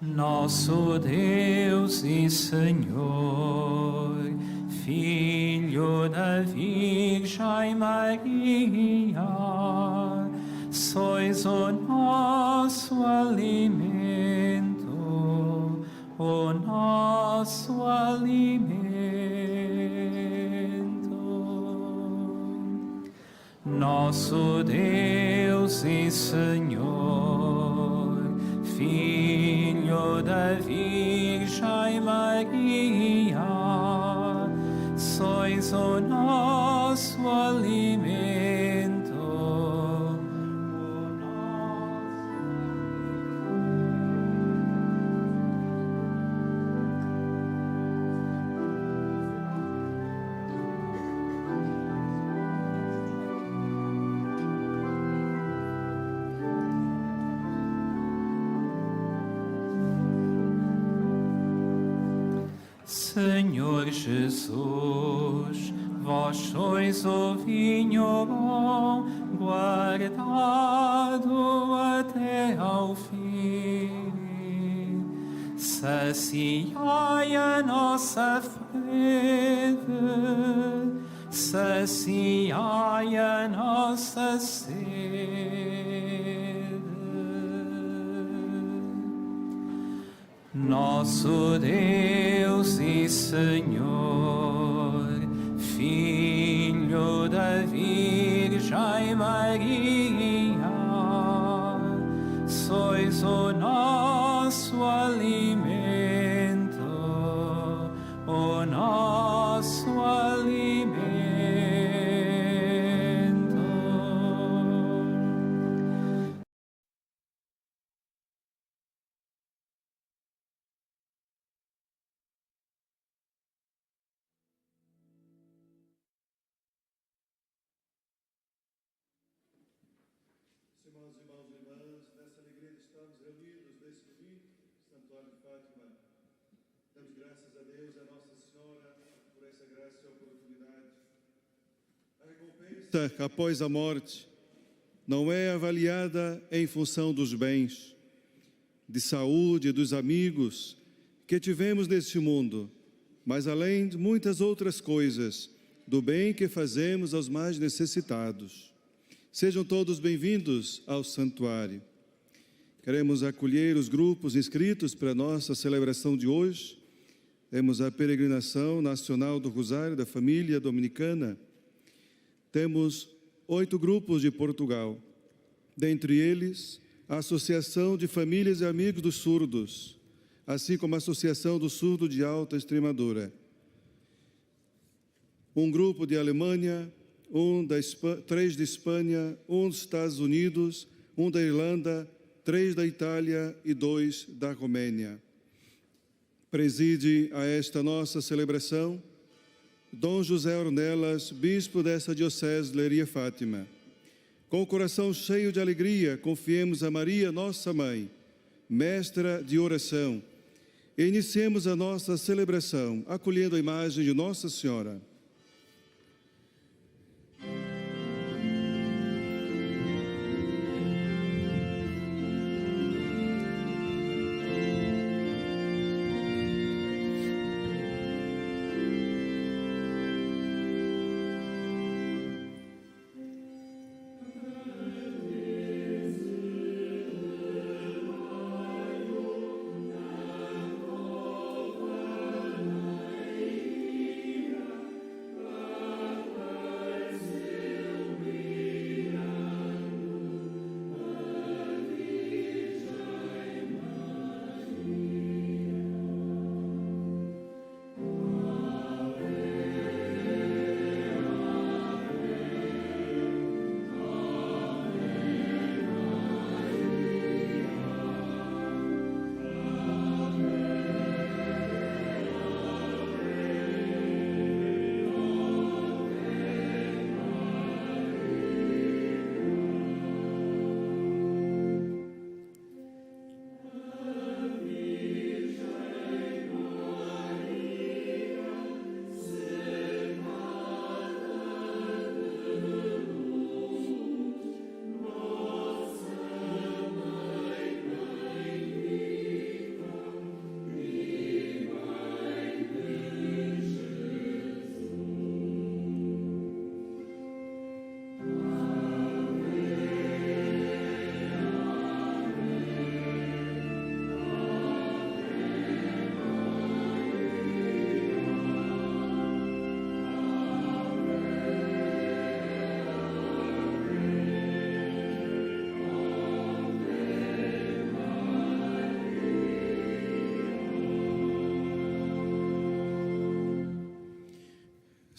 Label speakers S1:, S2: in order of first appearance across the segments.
S1: Nosso Deus e Senhor, Filho da Virgem Maria, sois o nosso alimento, o nosso alimento. Nosso Deus e Senhor, Filho da Virgem Maria, sois o nosso alimento, o Senhor Jesus, vós sois o vinho bom, guardado até ao fim. Saciai a nossa sede, saciai a nossa sede. Nosso Deus e Senhor, Filho da Virgem Maria, sois o nosso alimento, o nosso alimento.
S2: Irmãos e irmãs, nessa alegria de estarmos reunidos nesse domingo, Santuário de Fátima, damos graças a Deus e a Nossa Senhora por essa graça e oportunidade. A recompensa após a morte não é avaliada em função dos bens, de saúde, dos amigos que tivemos neste mundo, mas além de muitas outras coisas, do bem que fazemos aos mais necessitados. Sejam todos bem-vindos ao santuário. Queremos acolher os grupos inscritos para a nossa celebração de hoje. Temos a peregrinação nacional do Rosário da Família Dominicana. Temos 8 grupos de Portugal. Dentre eles, a Associação de Famílias e Amigos dos Surdos, assim como a Associação do Surdo de Alta Extremadura. Um grupo de Alemanha, 3 de Espanha, 1 dos Estados Unidos, 1 da Irlanda, 3 da Itália e 2 da Romênia. Preside a esta nossa celebração Dom José Ornelas, bispo dessa diocese de Leiria Fátima. Com o coração cheio de alegria, confiemos a Maria, nossa mãe, mestra de oração, e iniciemos a nossa celebração acolhendo a imagem de Nossa Senhora.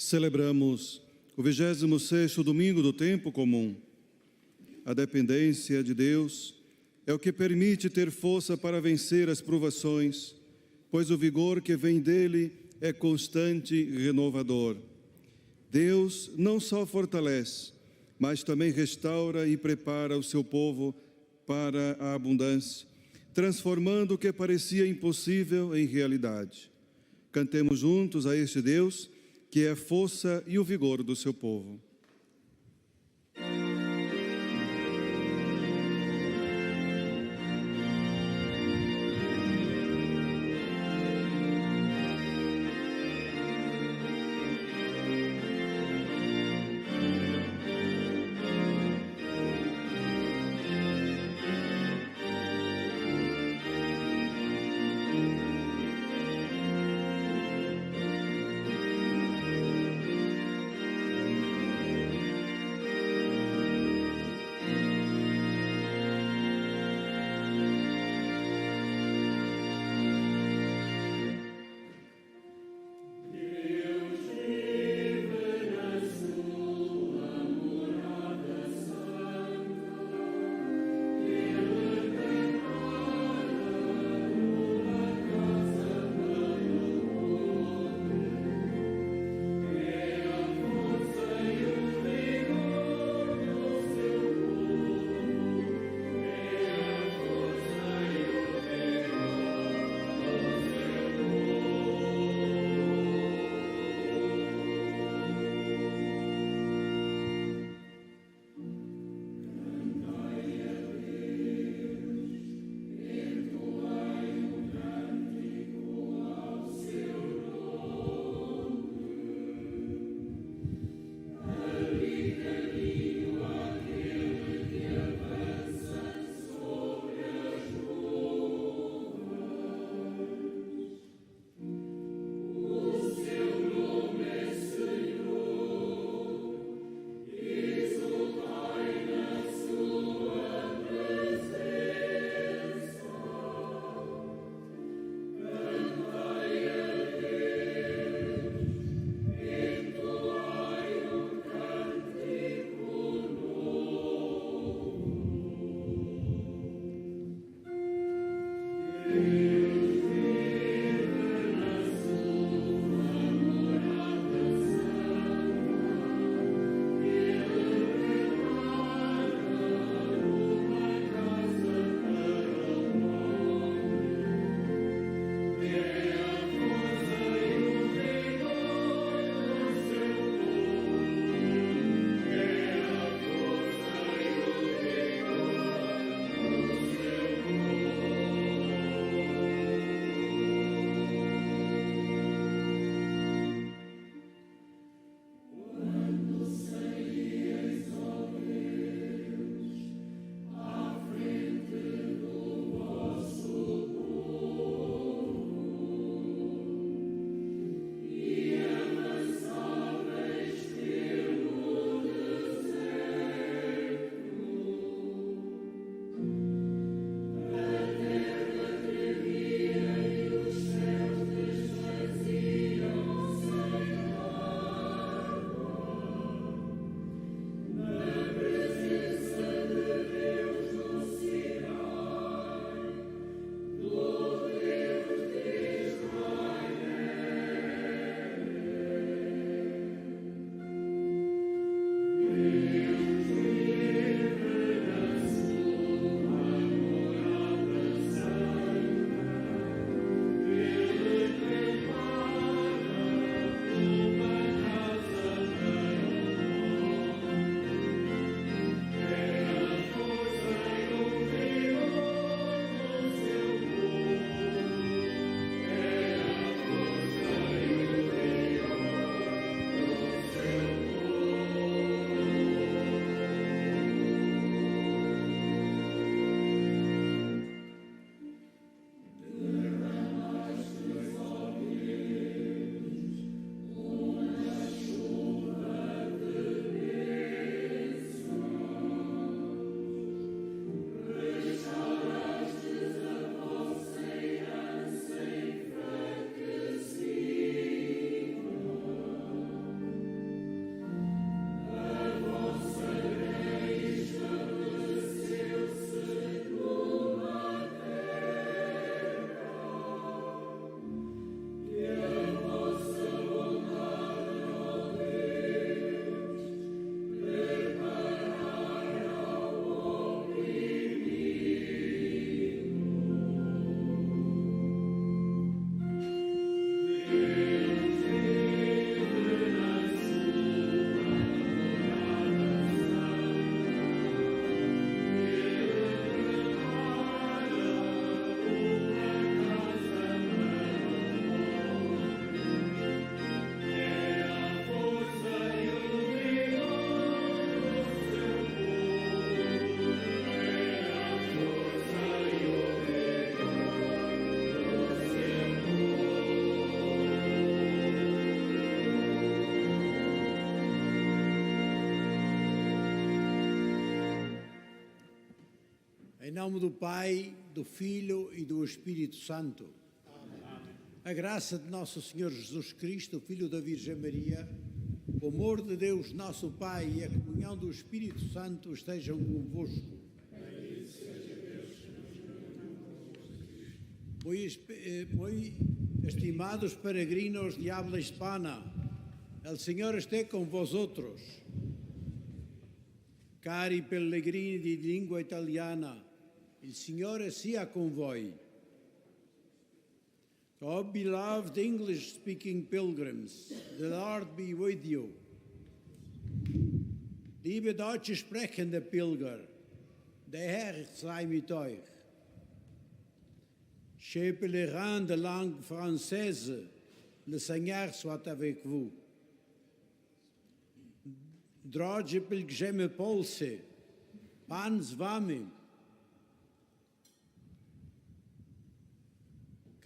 S2: Celebramos o 26º domingo do tempo comum. A dependência de Deus é o que permite ter força para vencer as provações, pois o vigor que vem dele é constante e renovador. Deus não só fortalece, mas também restaura e prepara o seu povo para a abundância, transformando o que parecia impossível em realidade. Cantemos juntos a este Deus, que é a força e o vigor do seu povo.
S3: nome do Pai, do Filho e do Espírito Santo. Amém. A graça de nosso Senhor Jesus Cristo, Filho da Virgem Maria, o amor de Deus, nosso Pai, e a comunhão do Espírito Santo estejam convosco. Muy estimados peregrinos de habla hispana, el Señor esté con vosotros. Cari pellegrini di lingua italiana, il Signore sia con voi. To all beloved English-speaking pilgrims, the Lord be with you. Liebe deutsche sprechende Pilger, der Herr sei mit euch. Chers pèlerins de langue française, le Seigneur soit avec vous. Drogie pielgrzymy Polscy, Pan z wami.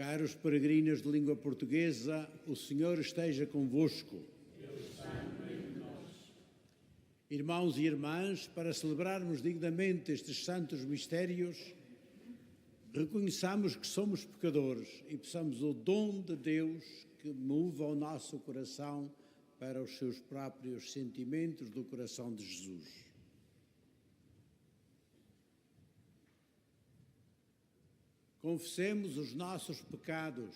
S3: Caros peregrinos de língua portuguesa, o Senhor esteja convosco. Irmãos e irmãs, para celebrarmos dignamente estes santos mistérios, reconheçamos que somos pecadores e peçamos o dom de Deus que mova o nosso coração para os seus próprios sentimentos do coração de Jesus. Confessemos os nossos pecados.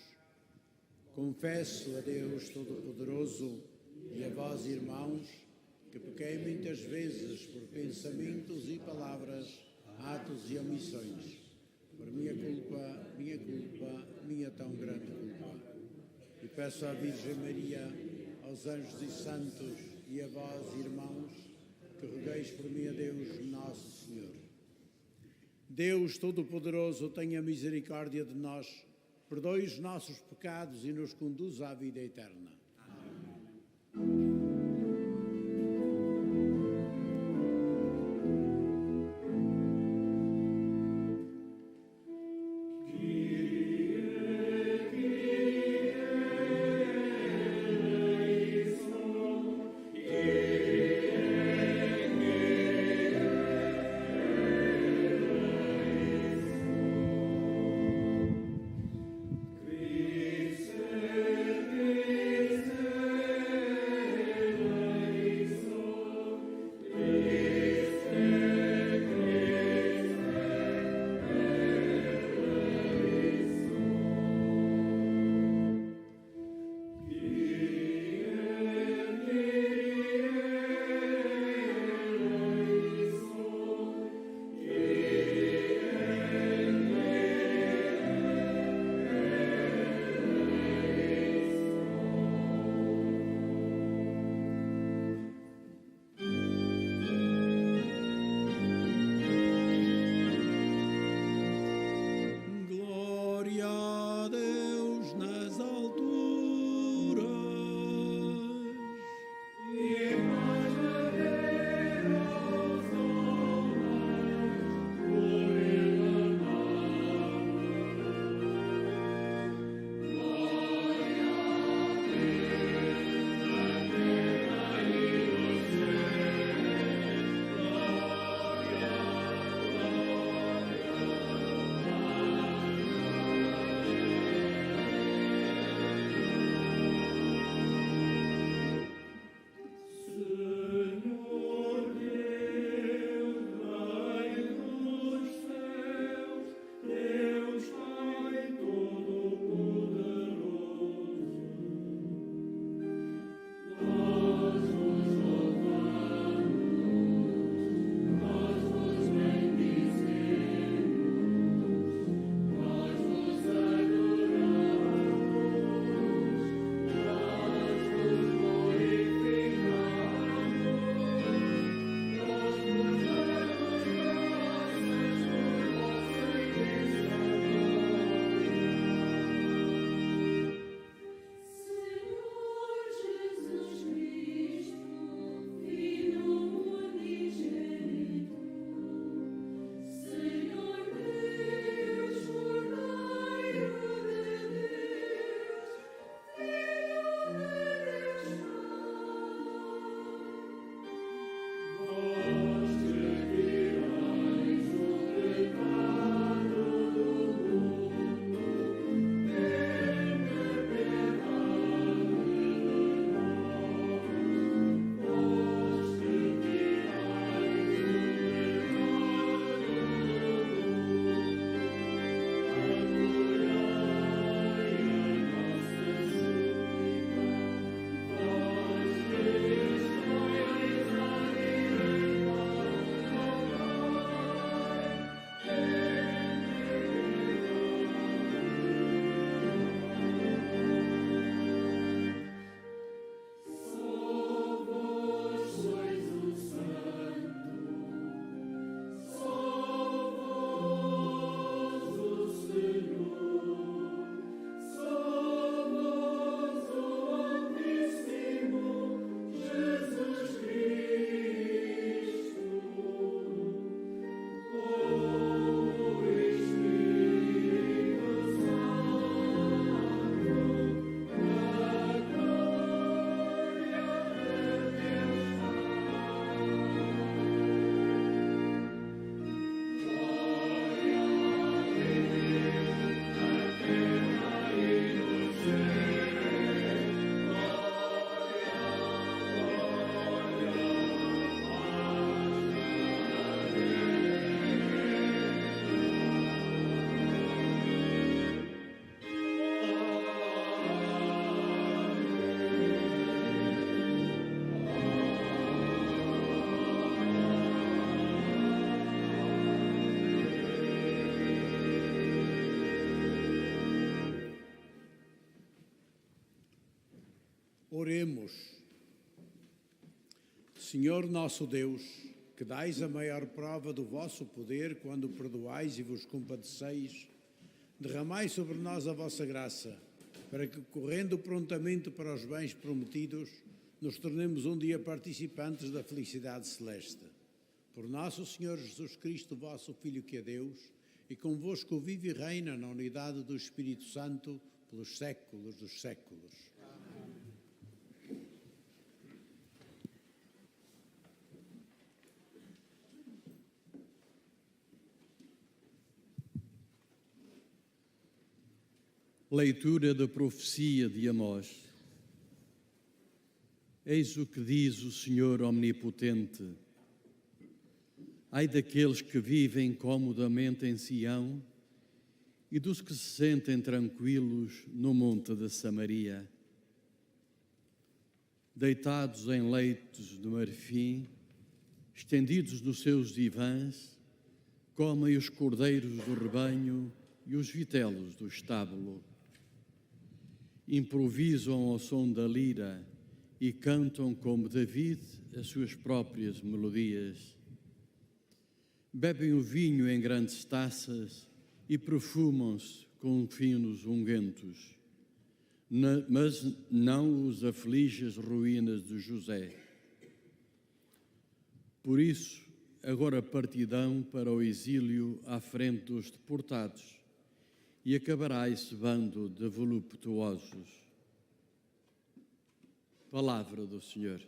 S3: Confesso a Deus Todo-Poderoso e a vós, irmãos, que pequei muitas vezes por pensamentos e palavras, atos e omissões. Por minha culpa, minha tão grande culpa. E peço à Virgem Maria, aos anjos e santos e a vós, irmãos, que rogueis por mim a Deus, nosso Senhor. Deus Todo-Poderoso, tenha misericórdia de nós, perdoe os nossos pecados e nos conduza à vida eterna. Amém.
S4: Christe,
S3: Oremos. Senhor nosso Deus, que dais a maior prova do vosso poder quando perdoais e vos compadeceis, derramai sobre nós a vossa graça, para que, correndo prontamente para os bens prometidos, nos tornemos um dia participantes da felicidade celeste. Por nosso Senhor Jesus Cristo, vosso Filho, que é Deus, e convosco vive e reina na unidade do Espírito Santo pelos séculos dos séculos.
S4: Leitura da profecia de Amós. Eis o que diz o Senhor Omnipotente: ai daqueles que vivem comodamente em Sião e dos que se sentem tranquilos no monte de Samaria, deitados em leitos de marfim, estendidos nos seus divãs, comem os cordeiros do rebanho e os vitelos do estábulo. Improvisam ao som da lira e cantam como David as suas próprias melodias. Bebem o vinho em grandes taças e perfumam-se com finos ungüentos. Mas não os aflige as ruínas de José. Por isso, agora partirão para o exílio à frente dos deportados, e acabará esse bando de voluptuosos. Palavra do Senhor.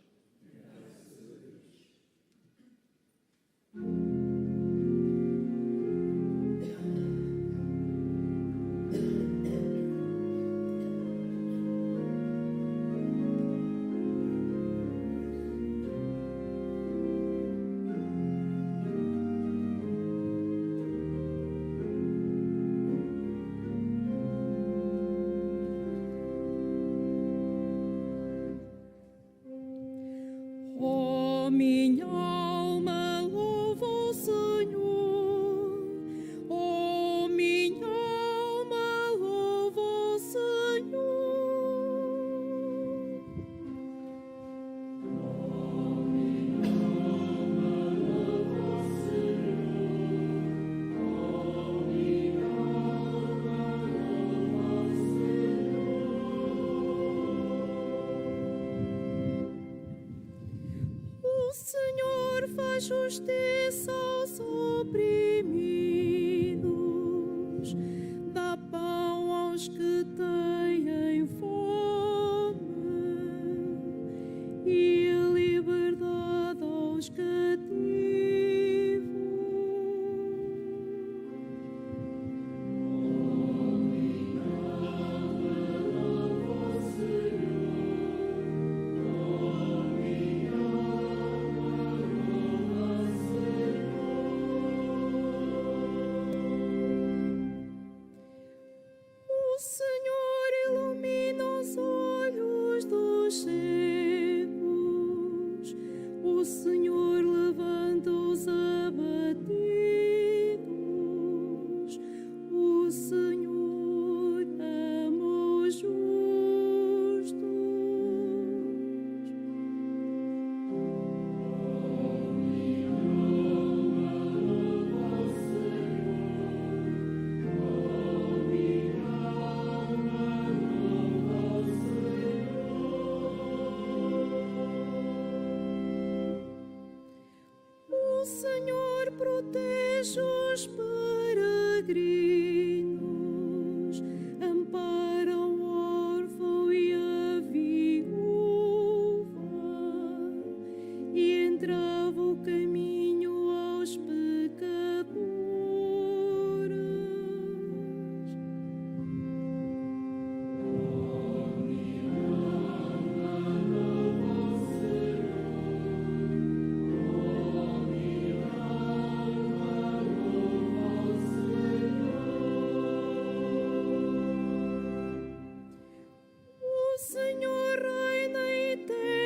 S5: Minha alma louva o Senhor, oh minha alma louva o Senhor. Oh minha alma louva o Senhor, oh minha alma louva o Senhor. O Senhor faz justiça aos oprimidos, dá pão aos que têm fome e liberdade aos cativos. Oh, minha alma louva o Senhor, oh, minha alma louva o Senhor. O Senhor ilumina os olhos dos cegos, o Senhor levanta os abatidos, o Senhor ama os justos. Oh, minha alma louva o Senhor, oh, minha alma louva o Senhor. O Senhor protege os peregrinos, ampara o órfão e a viúva, e entrava o caminho aos pecadores. Oh, minha alma louva o Senhor, oh, minha alma louva o Senhor. O Senhor reina eternamente,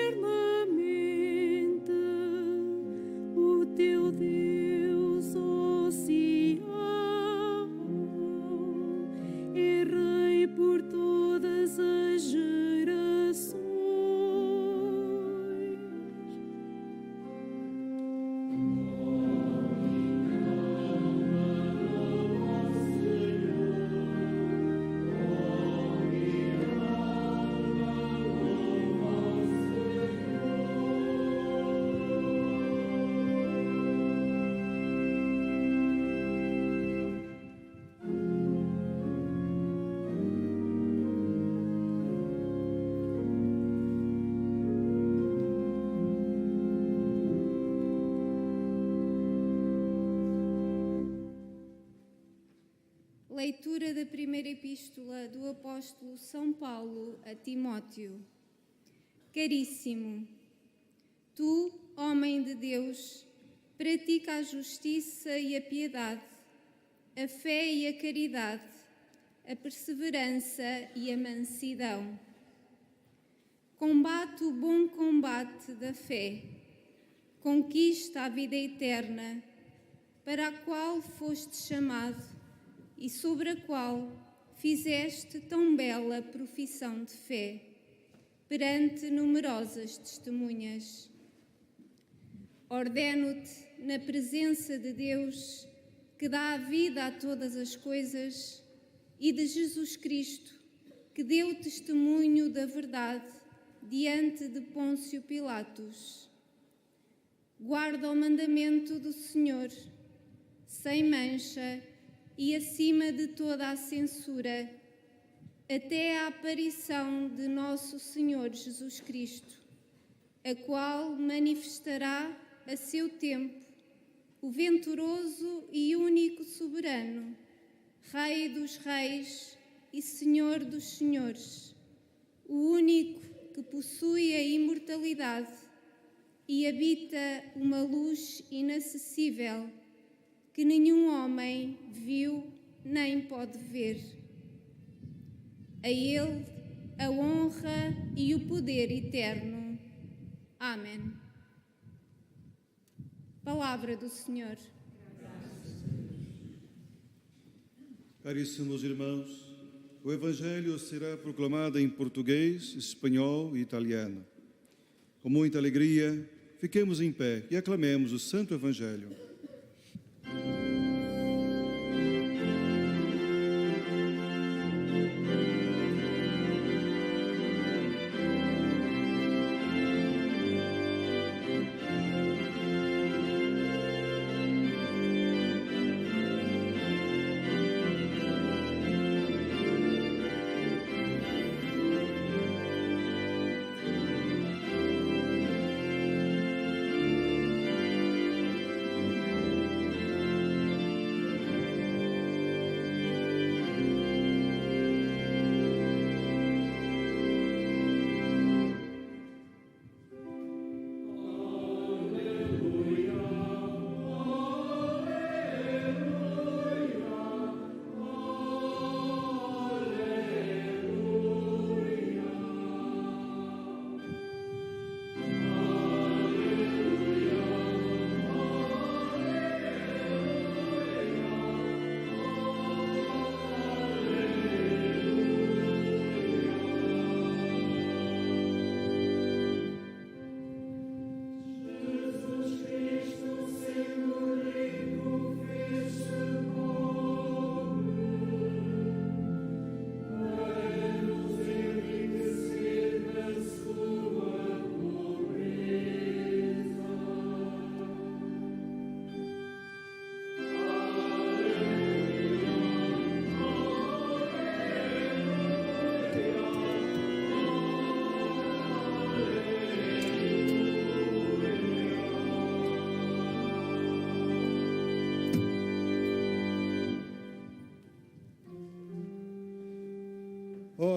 S5: o teu Deus, ó Sião, é Rei por todas as gerações. Leitura da primeira epístola do apóstolo São Paulo a Timóteo. Caríssimo, tu, homem de Deus, pratica a justiça e a piedade, a fé e a caridade, a perseverança e a mansidão. Combate o bom combate da fé, conquista a vida eterna, para a qual foste chamado e sobre a qual fizeste tão bela profissão de fé, perante numerosas testemunhas. Ordeno-te, na presença de Deus, que dá a vida a todas as coisas, e de Jesus Cristo, que deu testemunho da verdade diante de Pôncio Pilatos. Guarda o mandamento do Senhor, sem mancha e acima de toda a censura, até a aparição de nosso Senhor Jesus Cristo, a qual manifestará a seu tempo o venturoso e único soberano, Rei dos reis e Senhor dos senhores, o único que possui a imortalidade e habita uma luz inacessível que nenhum homem viu nem pode ver. A Ele a honra e o poder eterno. Amém. Palavra do Senhor.
S2: Caríssimos irmãos, o Evangelho será proclamado em português, espanhol e italiano. Com muita alegria, fiquemos em pé e aclamemos o Santo Evangelho.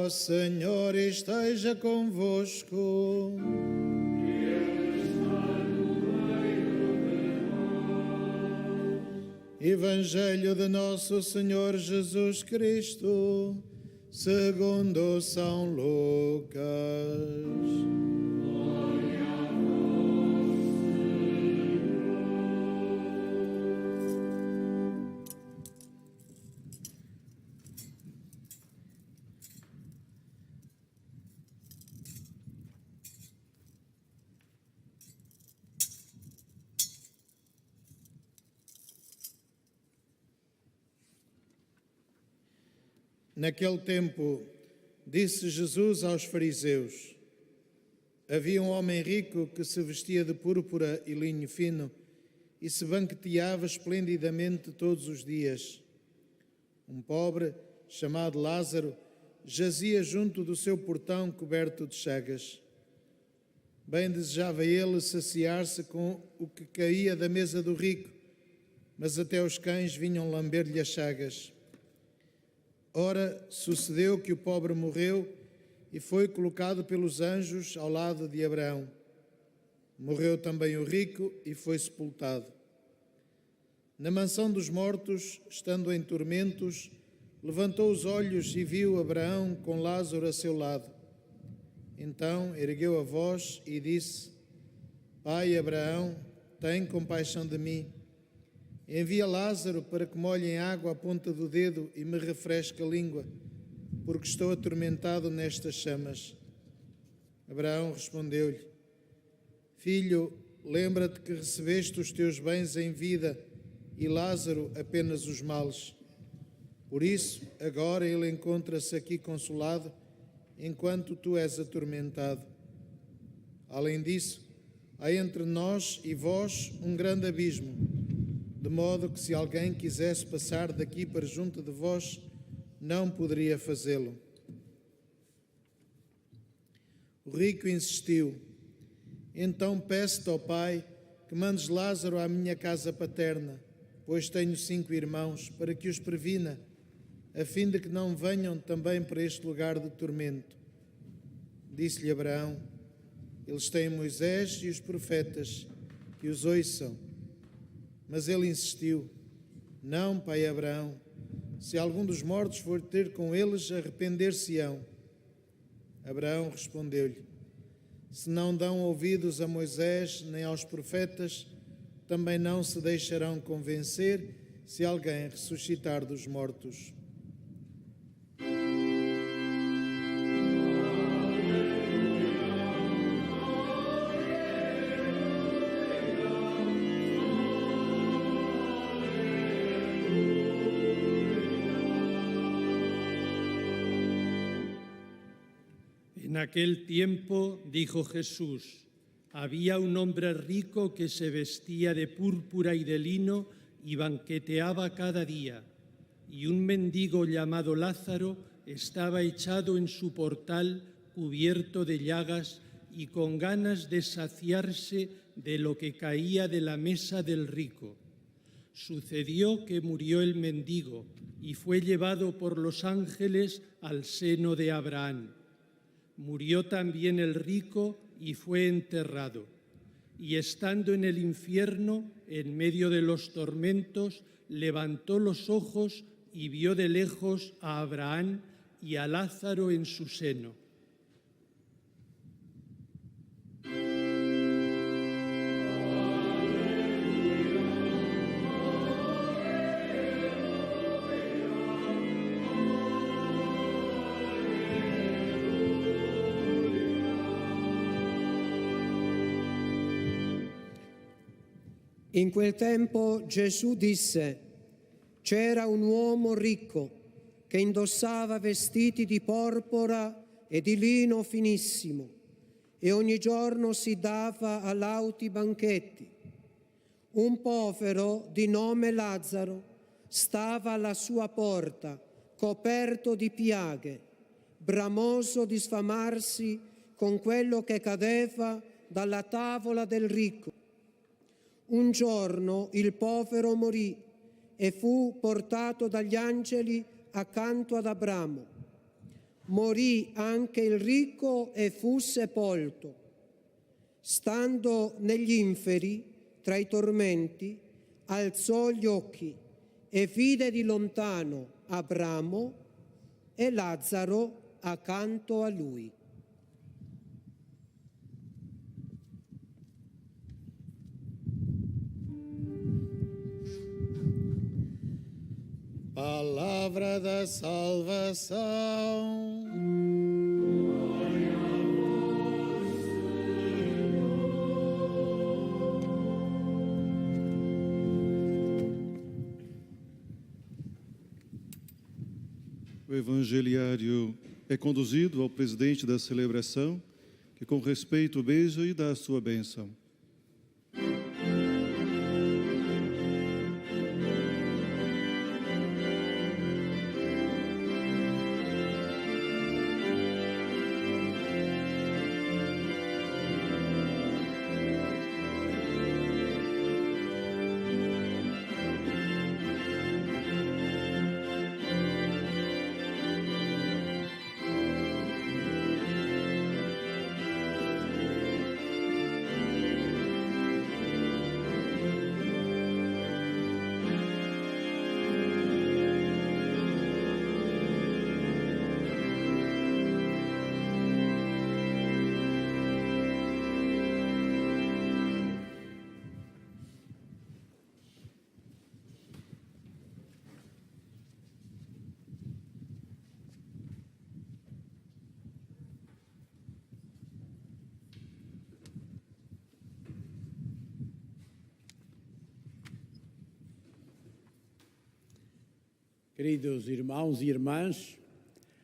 S3: O Senhor esteja convosco. Evangelho de nosso Senhor Jesus Cristo, segundo São Lucas. Naquele tempo, disse Jesus aos fariseus: havia um homem rico que se vestia de púrpura e linho fino e se banqueteava esplendidamente todos os dias. Um pobre, chamado Lázaro, jazia junto do seu portão coberto de chagas. Bem desejava ele saciar-se com o que caía da mesa do rico, mas até os cães vinham lamber-lhe as chagas.
S2: Ora, sucedeu que o pobre morreu e foi colocado pelos anjos ao lado de Abraão. Morreu também o rico e foi sepultado. Na mansão dos mortos, estando em tormentos, levantou os olhos e viu Abraão com Lázaro a seu lado. Então ergueu a voz e disse: Pai Abraão, tem compaixão de mim. Envia Lázaro para que molhe em água a ponta do dedo e me refresque a língua, porque estou atormentado nestas chamas. Abraão respondeu-lhe: Filho, lembra-te que recebeste os teus bens em vida e Lázaro apenas os males. Por isso, agora ele encontra-se aqui consolado, enquanto tu és atormentado. Além disso, há entre nós e vós um grande abismo, de modo que se alguém quisesse passar daqui para junto de vós, não poderia fazê-lo. O rico insistiu: Então peço-te, ó Pai, que mandes Lázaro à minha casa paterna, pois tenho 5 irmãos, para que os previna, a fim de que não venham também para este lugar de tormento. Disse-lhe Abraão: Eles têm Moisés e os profetas, que os ouçam. Mas ele insistiu: Não, pai Abraão, se algum dos mortos for ter com eles, arrepender-se-ão. Abraão respondeu-lhe: Se não dão ouvidos a Moisés nem aos profetas, também não se deixarão convencer se alguém ressuscitar dos mortos.
S6: En aquel tiempo, dijo Jesús, había un hombre rico que se vestía de púrpura y de lino y banqueteaba cada día, y un mendigo llamado Lázaro estaba echado en su portal cubierto de llagas y con ganas de saciarse de lo que caía de la mesa del rico. Sucedió que murió el mendigo y fue llevado por los ángeles al seno de Abraham. Murió también el rico y fue enterrado. Y estando en el infierno, en medio de los tormentos, levantó los ojos y vio de lejos a Abraham y a Lázaro en su seno.
S7: In quel tempo Gesù disse: c'era un uomo ricco che indossava vestiti di porpora e di lino finissimo e ogni giorno si dava a lauti banchetti. Un povero di nome Lazzaro stava alla sua porta, coperto di piaghe, bramoso di sfamarsi con quello che cadeva dalla tavola del ricco. Un giorno il povero morì e fu portato dagli angeli accanto ad Abramo. Morì anche il ricco e fu sepolto. Stando negli inferi, tra i tormenti, alzò gli occhi e vide di lontano Abramo e Lazzaro accanto a lui.
S2: Palavra da salvação.
S1: Glória a vós, Senhor.
S2: O evangeliário é conduzido ao presidente da celebração, que com respeito beija e dá a sua bênção.
S3: Queridos irmãos e irmãs,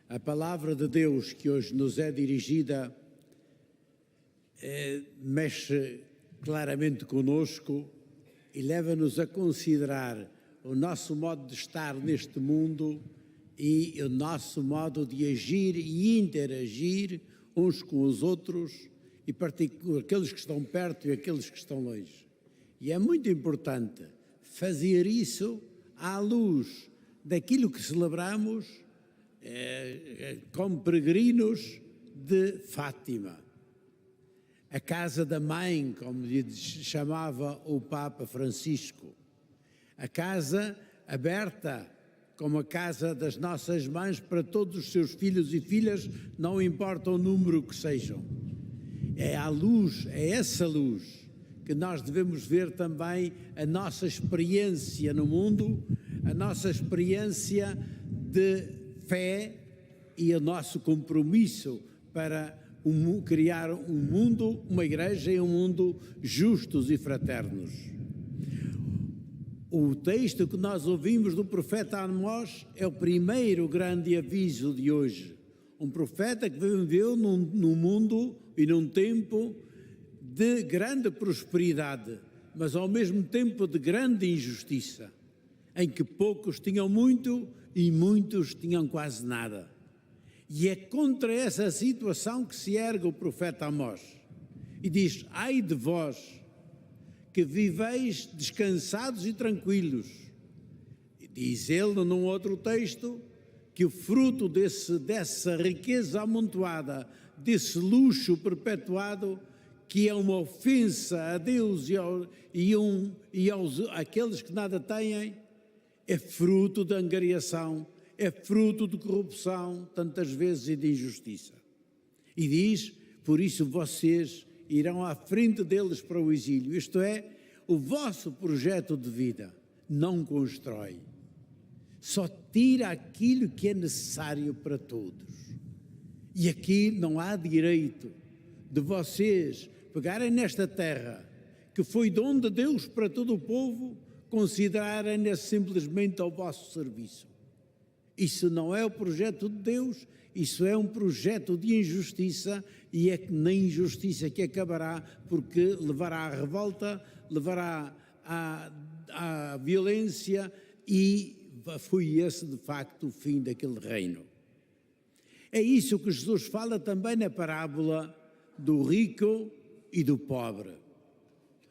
S3: a palavra de Deus que hoje nos é dirigida mexe claramente conosco e leva-nos a considerar o nosso modo de estar neste mundo e o nosso modo de agir e interagir uns com os outros, e aqueles que estão perto e aqueles que estão longe. E é muito importante fazer isso à luz daquilo que celebramos como peregrinos de Fátima. A casa da mãe, como lhe chamava o Papa Francisco. A casa aberta como a casa das nossas mães para todos os seus filhos e filhas, não importa o número que sejam. É à luz, é essa luz que nós devemos ver também a nossa experiência no mundo, a nossa experiência de fé e o nosso compromisso para criar um mundo, uma igreja e um mundo justos e fraternos. O texto que nós ouvimos do profeta Amós é o primeiro grande aviso de hoje. Um profeta que viveu num mundo e num tempo de grande prosperidade, mas ao mesmo tempo de grande injustiça, em que poucos tinham muito e muitos tinham quase nada. E é contra essa situação que se ergue o profeta Amós e diz: ai de vós que viveis descansados e tranquilos. E diz ele num outro texto que o fruto dessa riqueza amontoada, desse luxo perpetuado, que é uma ofensa a Deus e aos aqueles que nada têm, é fruto de angariação, é fruto de corrupção, tantas vezes, e de injustiça. E diz: por isso vocês irão à frente deles para o exílio. Isto é, o vosso projeto de vida não constrói, só tira aquilo que é necessário para todos. E aqui não há direito de vocês pegarem nesta terra, que foi dom de Deus para todo o povo, considerarem-na simplesmente ao vosso serviço. Isso não é o projeto de Deus, isso é um projeto de injustiça, e é na injustiça que acabará, porque levará à revolta, levará à violência, e foi esse de facto o fim daquele reino. É isso que Jesus fala também na parábola do rico e do pobre.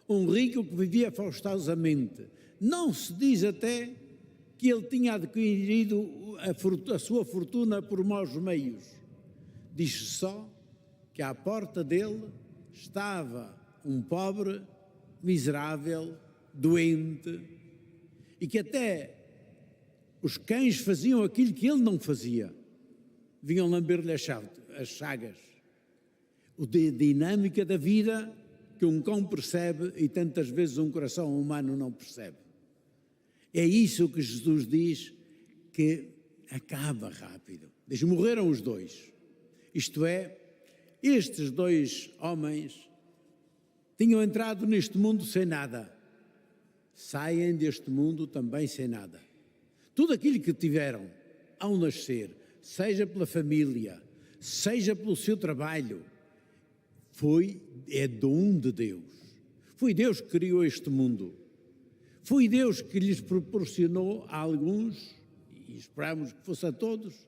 S3: Um rico que vivia faustosamente. Não se diz até que ele tinha adquirido a sua fortuna por maus meios. Diz-se só que à porta dele estava um pobre, miserável, doente, e que até os cães faziam aquilo que ele não fazia. Vinham lamber-lhe as chagas. A dinâmica da vida que um cão percebe e tantas vezes um coração humano não percebe. É isso que Jesus diz que acaba rápido. Diz: morreram os dois. Isto é, estes dois homens tinham entrado neste mundo sem nada. Saem deste mundo também sem nada. Tudo aquilo que tiveram ao nascer, seja pela família, seja pelo seu trabalho, é dom de Deus. Foi Deus que criou este mundo. Foi Deus que lhes proporcionou a alguns, e esperamos que fosse a todos,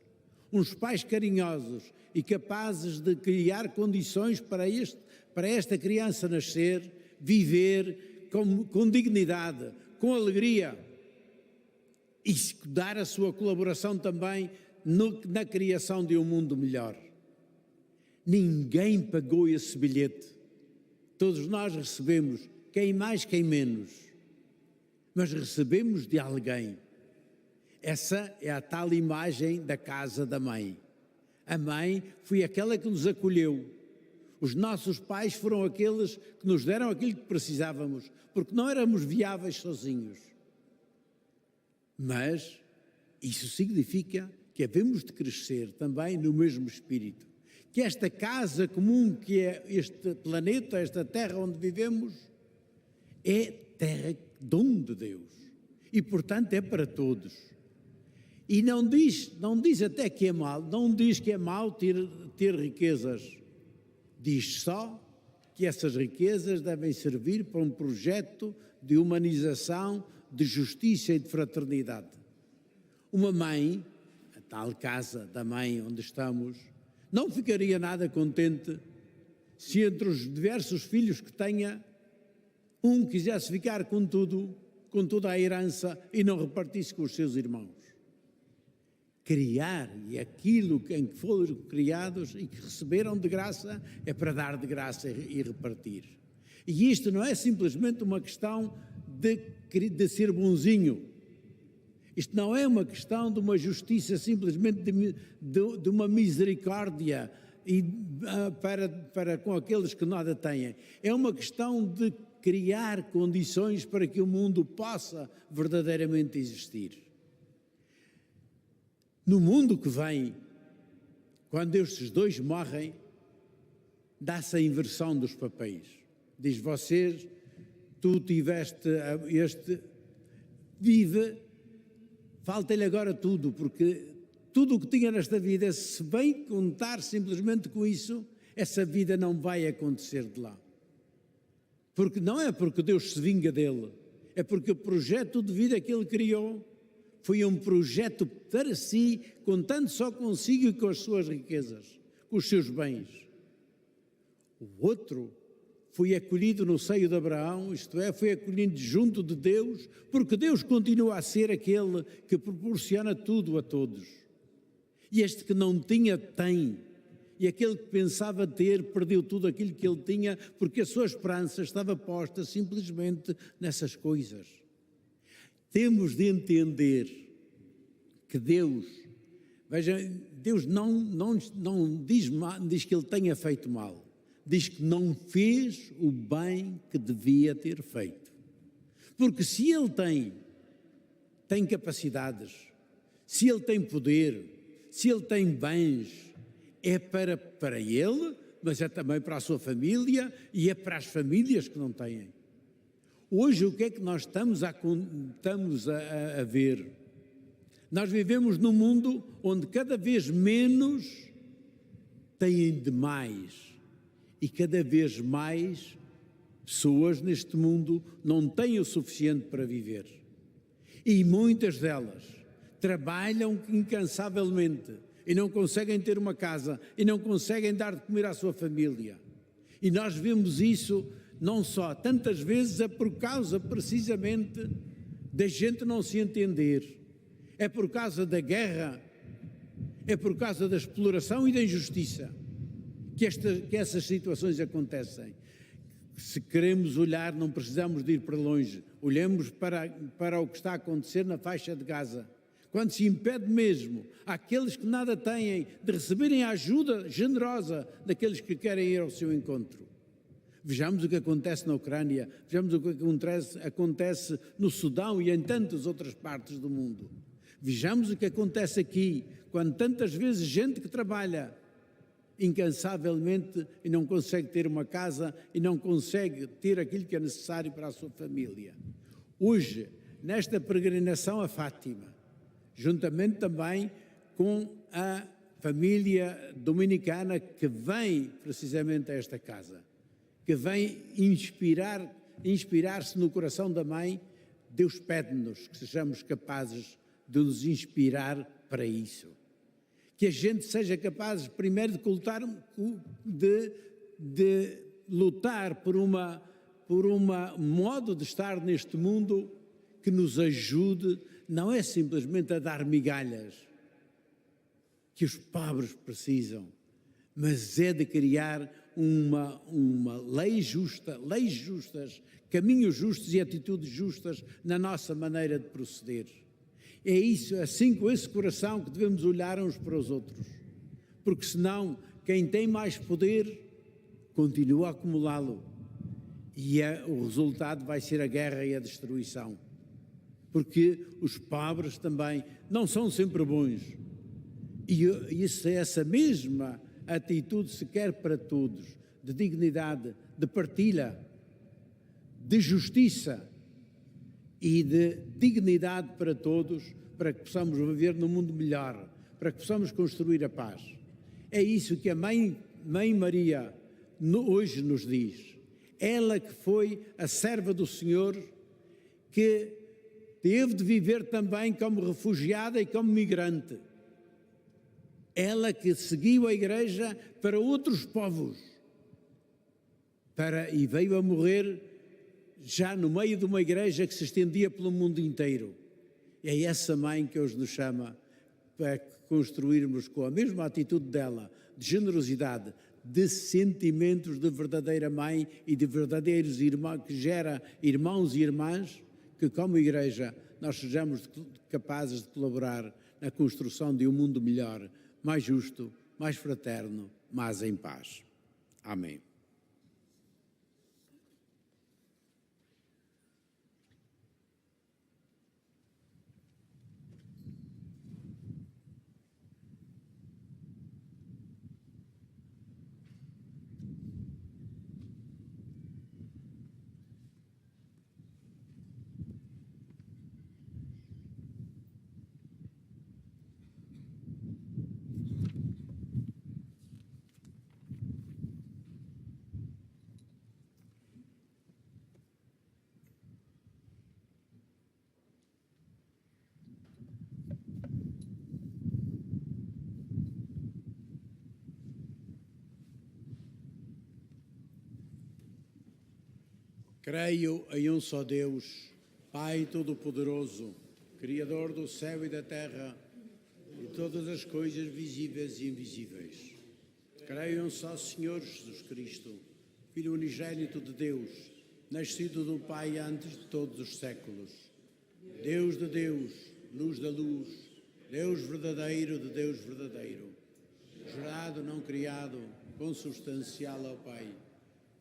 S3: uns pais carinhosos e capazes de criar condições para esta criança nascer, viver com dignidade, com alegria, e dar a sua colaboração também na criação de um mundo melhor. Ninguém pagou esse bilhete. Todos nós recebemos, quem mais, quem menos, mas recebemos de alguém. Essa é a tal imagem da casa da mãe. A mãe foi aquela que nos acolheu. Os nossos pais foram aqueles que nos deram aquilo que precisávamos, porque não éramos viáveis sozinhos. Mas isso significa que havemos de crescer também no mesmo espírito. Que esta casa comum, que é este planeta, esta terra onde vivemos, é terra, dom de Deus. E, portanto, é para todos. E não diz até que é mal, não diz que é mal ter riquezas. Diz só que essas riquezas devem servir para um projeto de humanização, de justiça e de fraternidade. Uma mãe, a tal casa da mãe onde estamos, não ficaria nada contente se entre os diversos filhos que tenha, um quisesse ficar com tudo, com toda a herança e não repartisse com os seus irmãos. Criar, e aquilo em que foram criados e que receberam de graça, é para dar de graça e repartir. E isto não é simplesmente uma questão de ser bonzinho. Isto não é uma questão de uma justiça simplesmente de uma misericórdia para com aqueles que nada têm. É uma questão de criar condições para que o mundo possa verdadeiramente existir. No mundo que vem, quando estes dois morrem, dá-se a inversão dos papéis. Diz: vocês, tu tiveste vive, falta-lhe agora tudo, porque tudo o que tinha nesta vida, se bem contar simplesmente com isso, essa vida não vai acontecer de lá. Porque não é porque Deus se vinga dele, é porque o projeto de vida que ele criou foi um projeto para si, contando só consigo e com as suas riquezas, com os seus bens. O outro foi acolhido no seio de Abraão, isto é, foi acolhido junto de Deus, porque Deus continua a ser aquele que proporciona tudo a todos. E este que não tinha, tem. E aquele que pensava ter, perdeu tudo aquilo que ele tinha, porque a sua esperança estava posta simplesmente nessas coisas. Temos de entender que Deus, veja, Deus não diz que ele tenha feito mal, diz que não fez o bem que devia ter feito. Porque se ele tem capacidades, se ele tem poder, se ele tem bens, é para ele, mas é também para a sua família e é para as famílias que não têm. Hoje o que é que nós estamos a ver? Nós vivemos num mundo onde cada vez menos têm demais e cada vez mais pessoas neste mundo não têm o suficiente para viver. E muitas delas trabalham incansavelmente e não conseguem ter uma casa e não conseguem dar de comer à sua família. E nós vemos isso não só, tantas vezes é por causa precisamente da gente não se entender, é por causa da guerra, é por causa da exploração e da injustiça que essas situações acontecem. Se queremos olhar, não precisamos de ir para longe, olhemos para o que está a acontecer na faixa de Gaza, quando se impede mesmo àqueles que nada têm de receberem a ajuda generosa daqueles que querem ir ao seu encontro. Vejamos o que acontece na Ucrânia, vejamos o que acontece no Sudão e em tantas outras partes do mundo. Vejamos o que acontece aqui, quando tantas vezes gente que trabalha incansavelmente e não consegue ter uma casa e não consegue ter aquilo que é necessário para a sua família. Hoje, nesta peregrinação a Fátima, juntamente também com a família dominicana que vem precisamente a esta casa, que vem inspirar-se no coração da mãe, Deus pede-nos que sejamos capazes de nos inspirar para isso. Que a gente seja capaz, primeiro, de lutar por uma modo de estar neste mundo que nos ajude, não é simplesmente a dar migalhas que os pobres precisam, mas é de criar uma leis justas, caminhos justos e atitudes justas na nossa maneira de proceder. É isso, assim com esse coração que devemos olhar uns para os outros, porque senão quem tem mais poder continua a acumulá-lo e o resultado vai ser a guerra e a destruição, porque os pobres também não são sempre bons e essa mesma atitude se quer para todos, de dignidade, de partilha, de justiça e de dignidade para todos para que possamos viver num mundo melhor, para que possamos construir a paz. É isso que a Mãe Maria hoje nos diz. Ela que foi a serva do Senhor, que teve de viver também como refugiada e como migrante. Ela que seguiu a Igreja para outros povos e veio a morrer já no meio de uma Igreja que se estendia pelo mundo inteiro. E é essa mãe que hoje nos chama para construirmos com a mesma atitude dela, de generosidade, de sentimentos de verdadeira mãe e de verdadeiros irmãos, que gera irmãos e irmãs, que como Igreja nós sejamos capazes de colaborar na construção de um mundo melhor, mais justo, mais fraterno, mas em paz. Amém. Creio em um só Deus, Pai Todo-Poderoso, Criador do céu e da terra e todas as coisas visíveis e invisíveis. Creio em um só Senhor Jesus Cristo, Filho unigênito de Deus, nascido do Pai antes de todos os séculos. Deus de Deus, luz da luz, Deus verdadeiro de Deus verdadeiro, gerado, não criado, consubstancial ao Pai.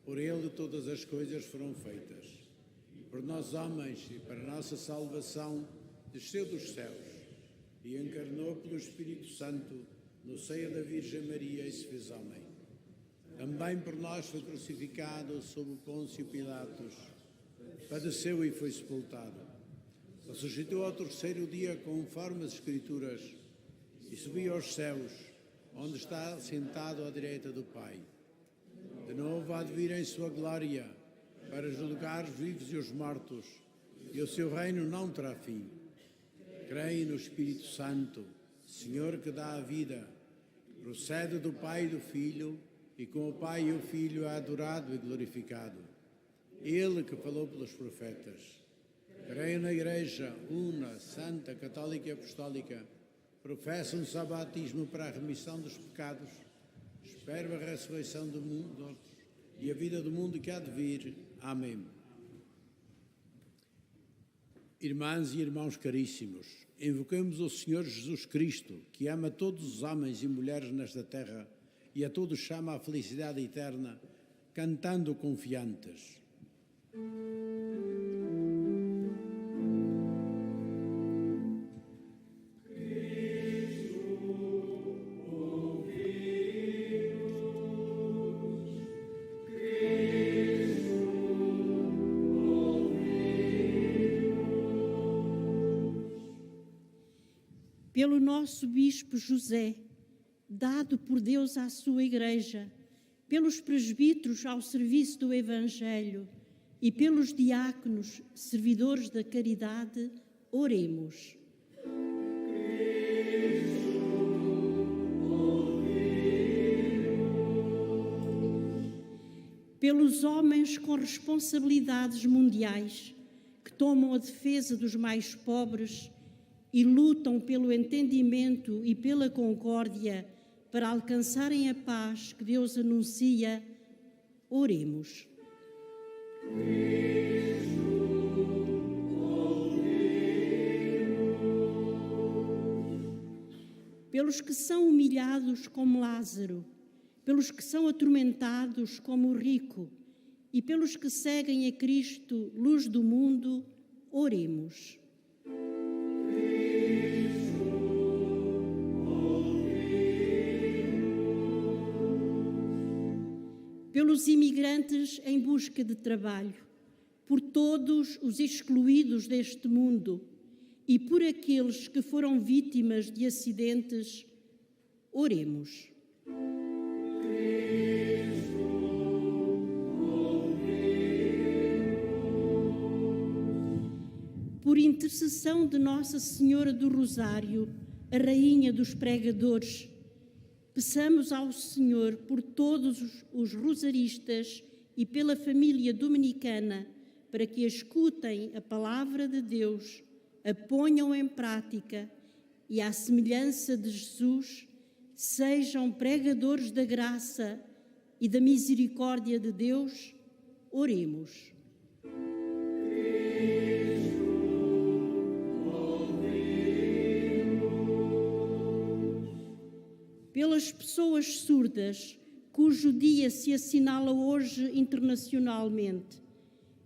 S3: Por Ele todas as coisas foram feitas. Por nós homens e para a nossa salvação, desceu dos céus e encarnou pelo Espírito Santo no seio da Virgem Maria e se fez homem. Também por nós foi crucificado sob Pôncio Pilatos, padeceu e foi sepultado. Ressuscitou ao terceiro dia conforme as Escrituras e subiu aos céus, onde está sentado à direita do Pai. De novo há de vir em sua glória para julgar os vivos e os mortos, e o seu reino não terá fim. Creio no Espírito Santo, Senhor que dá a vida, procede do Pai e do Filho, e com o Pai e o Filho é adorado e glorificado. Ele que falou pelos profetas. Creio na Igreja, una, santa, católica e apostólica, professo um só batismo para a remissão dos pecados, espero a ressurreição do mundo e a vida do mundo que há de vir. Amém. Irmãs e irmãos caríssimos, invoquemos o Senhor Jesus Cristo, que ama todos os homens e mulheres nesta terra e a todos chama à felicidade eterna, cantando confiantes.
S8: Pelo nosso Bispo José, dado por Deus à sua Igreja, pelos presbíteros ao serviço do Evangelho e pelos diáconos, servidores da caridade, oremos. Pelos homens com responsabilidades mundiais, que tomam a defesa dos mais pobres e lutam pelo entendimento e pela concórdia para alcançarem a paz que Deus anuncia, oremos. Pelos que são humilhados como Lázaro, pelos que são atormentados como o rico e pelos que seguem a Cristo, luz do mundo, oremos. Pelos imigrantes em busca de trabalho, por todos os excluídos deste mundo e por aqueles que foram vítimas de acidentes, oremos. Por intercessão de Nossa Senhora do Rosário, a Rainha dos Pregadores, peçamos ao Senhor por todos os rosaristas e pela família dominicana, para que escutem a palavra de Deus, a ponham em prática e, à semelhança de Jesus, sejam pregadores da graça e da misericórdia de Deus. Oremos. Pelas pessoas surdas, cujo dia se assinala hoje internacionalmente,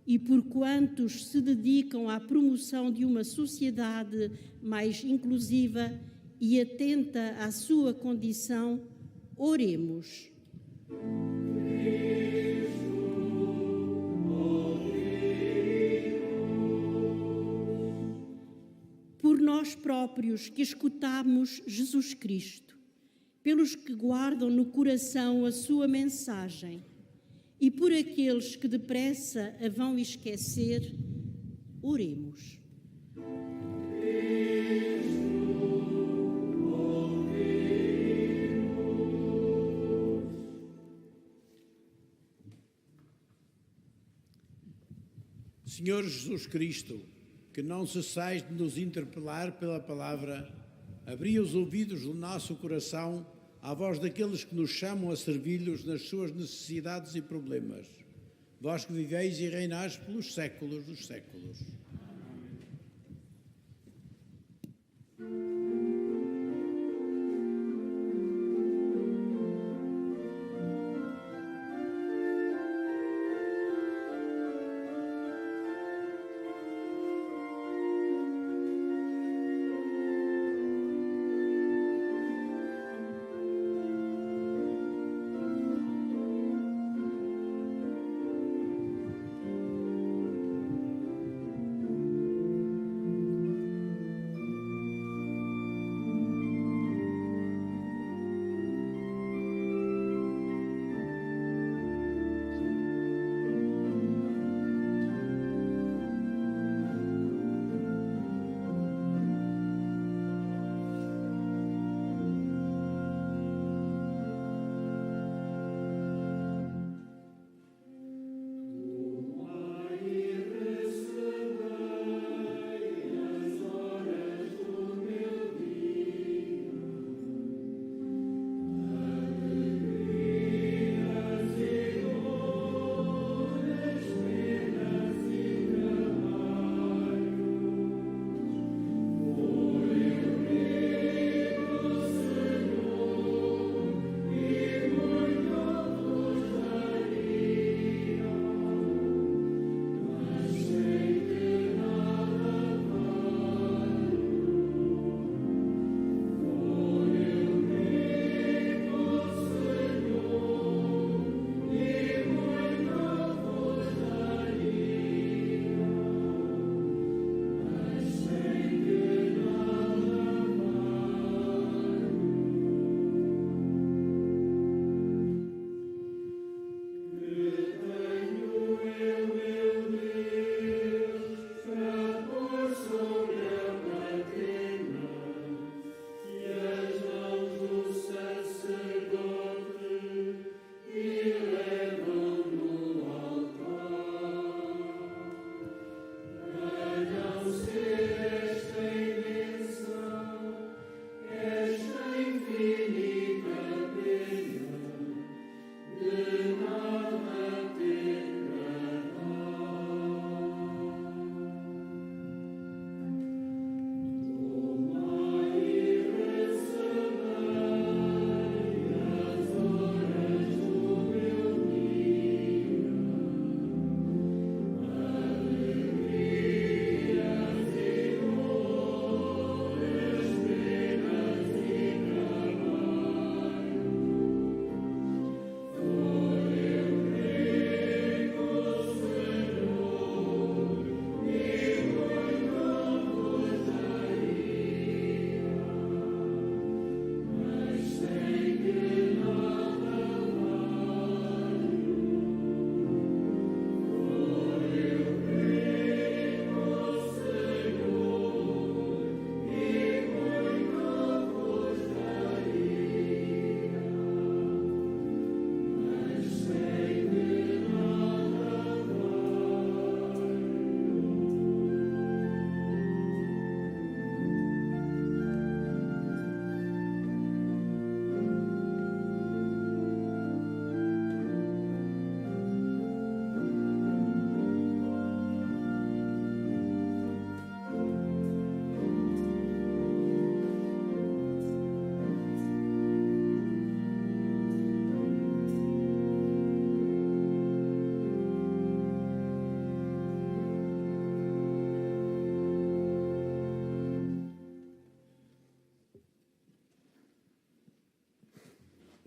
S8: e por quantos se dedicam à promoção de uma sociedade mais inclusiva e atenta à sua condição, oremos. Por nós próprios que escutamos Jesus Cristo, pelos que guardam no coração a sua mensagem e por aqueles que depressa a vão esquecer, oremos.
S3: Senhor Jesus Cristo, que não cessais de nos interpelar pela palavra, abri os ouvidos do nosso coração à voz daqueles que nos chamam a servi-los nas suas necessidades e problemas. Vós que viveis e reinais pelos séculos dos séculos.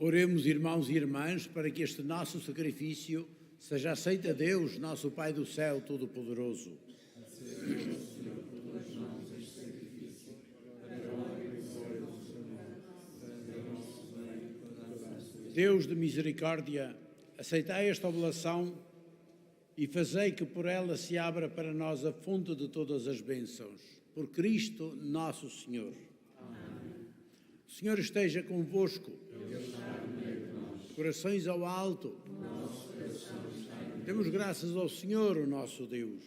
S3: Oremos, irmãos e irmãs, para que este nosso sacrifício seja aceito a Deus, nosso Pai do céu Todo-Poderoso. Deus de misericórdia, aceitai esta oblação e fazei que por ela se abra para nós a fonte de todas as bênçãos. Por Cristo nosso Senhor. Amém. O Senhor esteja convosco. Corações ao alto. Demos graças ao Senhor, o nosso Deus.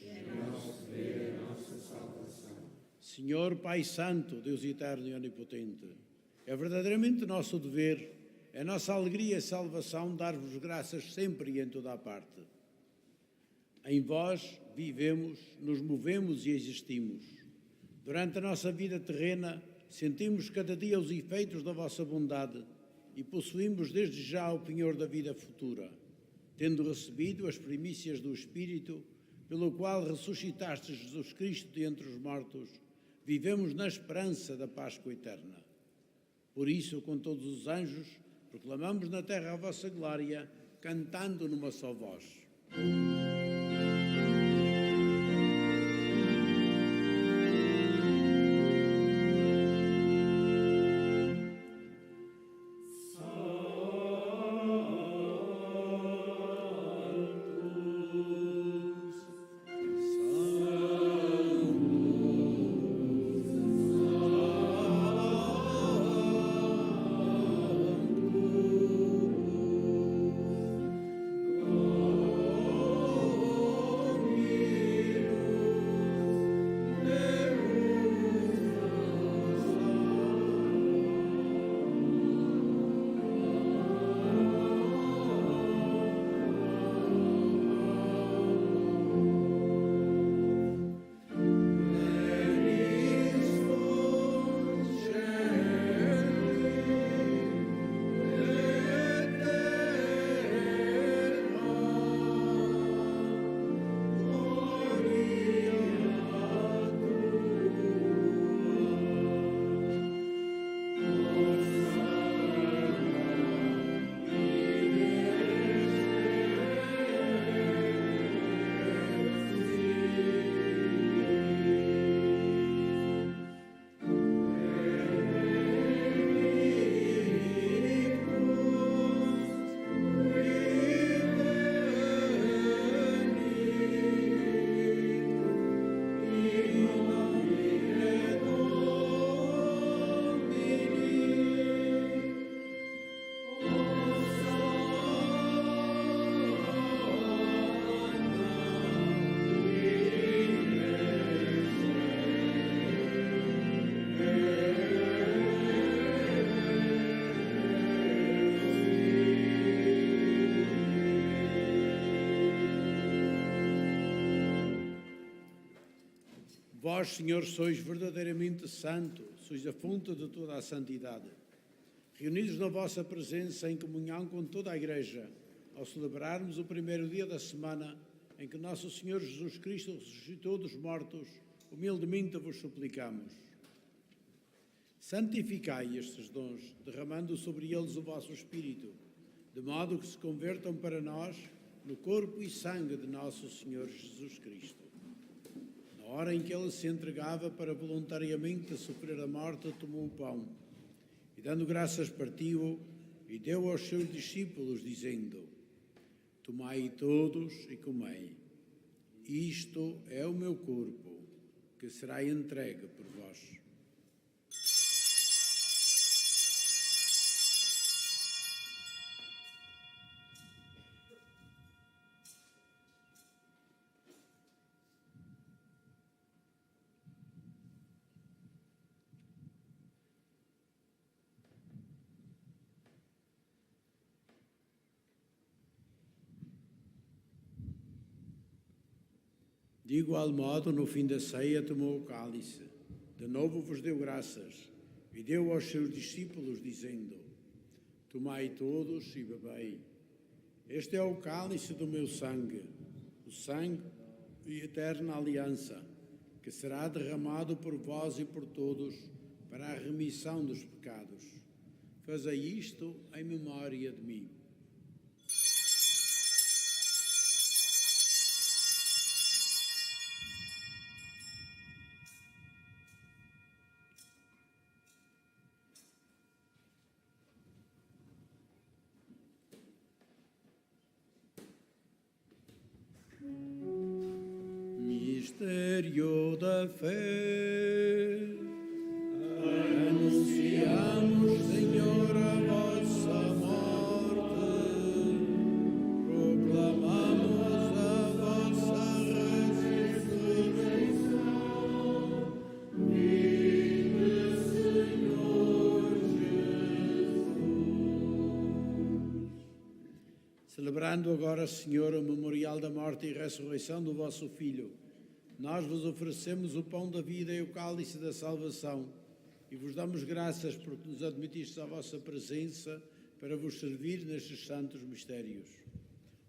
S3: Senhor Pai Santo, Deus eterno e onipotente, é verdadeiramente nosso dever, é nossa alegria e salvação dar-vos graças sempre e em toda a parte. Em vós vivemos, nos movemos e existimos. Durante a nossa vida terrena, sentimos cada dia os efeitos da vossa bondade e possuímos desde já o penhor da vida futura, tendo recebido as primícias do Espírito, pelo qual ressuscitaste Jesus Cristo de entre os mortos, vivemos na esperança da Páscoa eterna. Por isso, com todos os anjos, proclamamos na terra a vossa glória, cantando numa só voz. Vós, Senhor, sois verdadeiramente santo, sois a fonte de toda a santidade. Reunidos na vossa presença em comunhão com toda a Igreja, ao celebrarmos o primeiro dia da semana em que nosso Senhor Jesus Cristo ressuscitou dos mortos, humildemente vos suplicamos. Santificai estes dons, derramando sobre eles o vosso Espírito, de modo que se convertam para nós no corpo e sangue de nosso Senhor Jesus Cristo. Na hora em que ele se entregava para voluntariamente sofrer a morte, tomou o pão e, dando graças, partiu-o e deu aos seus discípulos, dizendo: Tomai todos e comei. Isto é o meu corpo, que será entregue por vós. De igual modo, no fim da ceia, tomou o cálice, de novo vos deu graças e deu aos seus discípulos, dizendo: Tomai todos e bebei. Este é o cálice do meu sangue, o sangue e eterna aliança, que será derramado por vós e por todos para a remissão dos pecados. Fazei isto em memória de mim. Mistério da fé. Anunciamos, Senhor, a vossa morte, proclamamos a vossa ressurreição. Vinde, Senhor Jesus. Celebrando agora, Senhor, o memorial da morte e ressurreição do vosso Filho, nós vos oferecemos o pão da vida e o cálice da salvação e vos damos graças porque nos admitistes à vossa presença para vos servir nestes santos mistérios.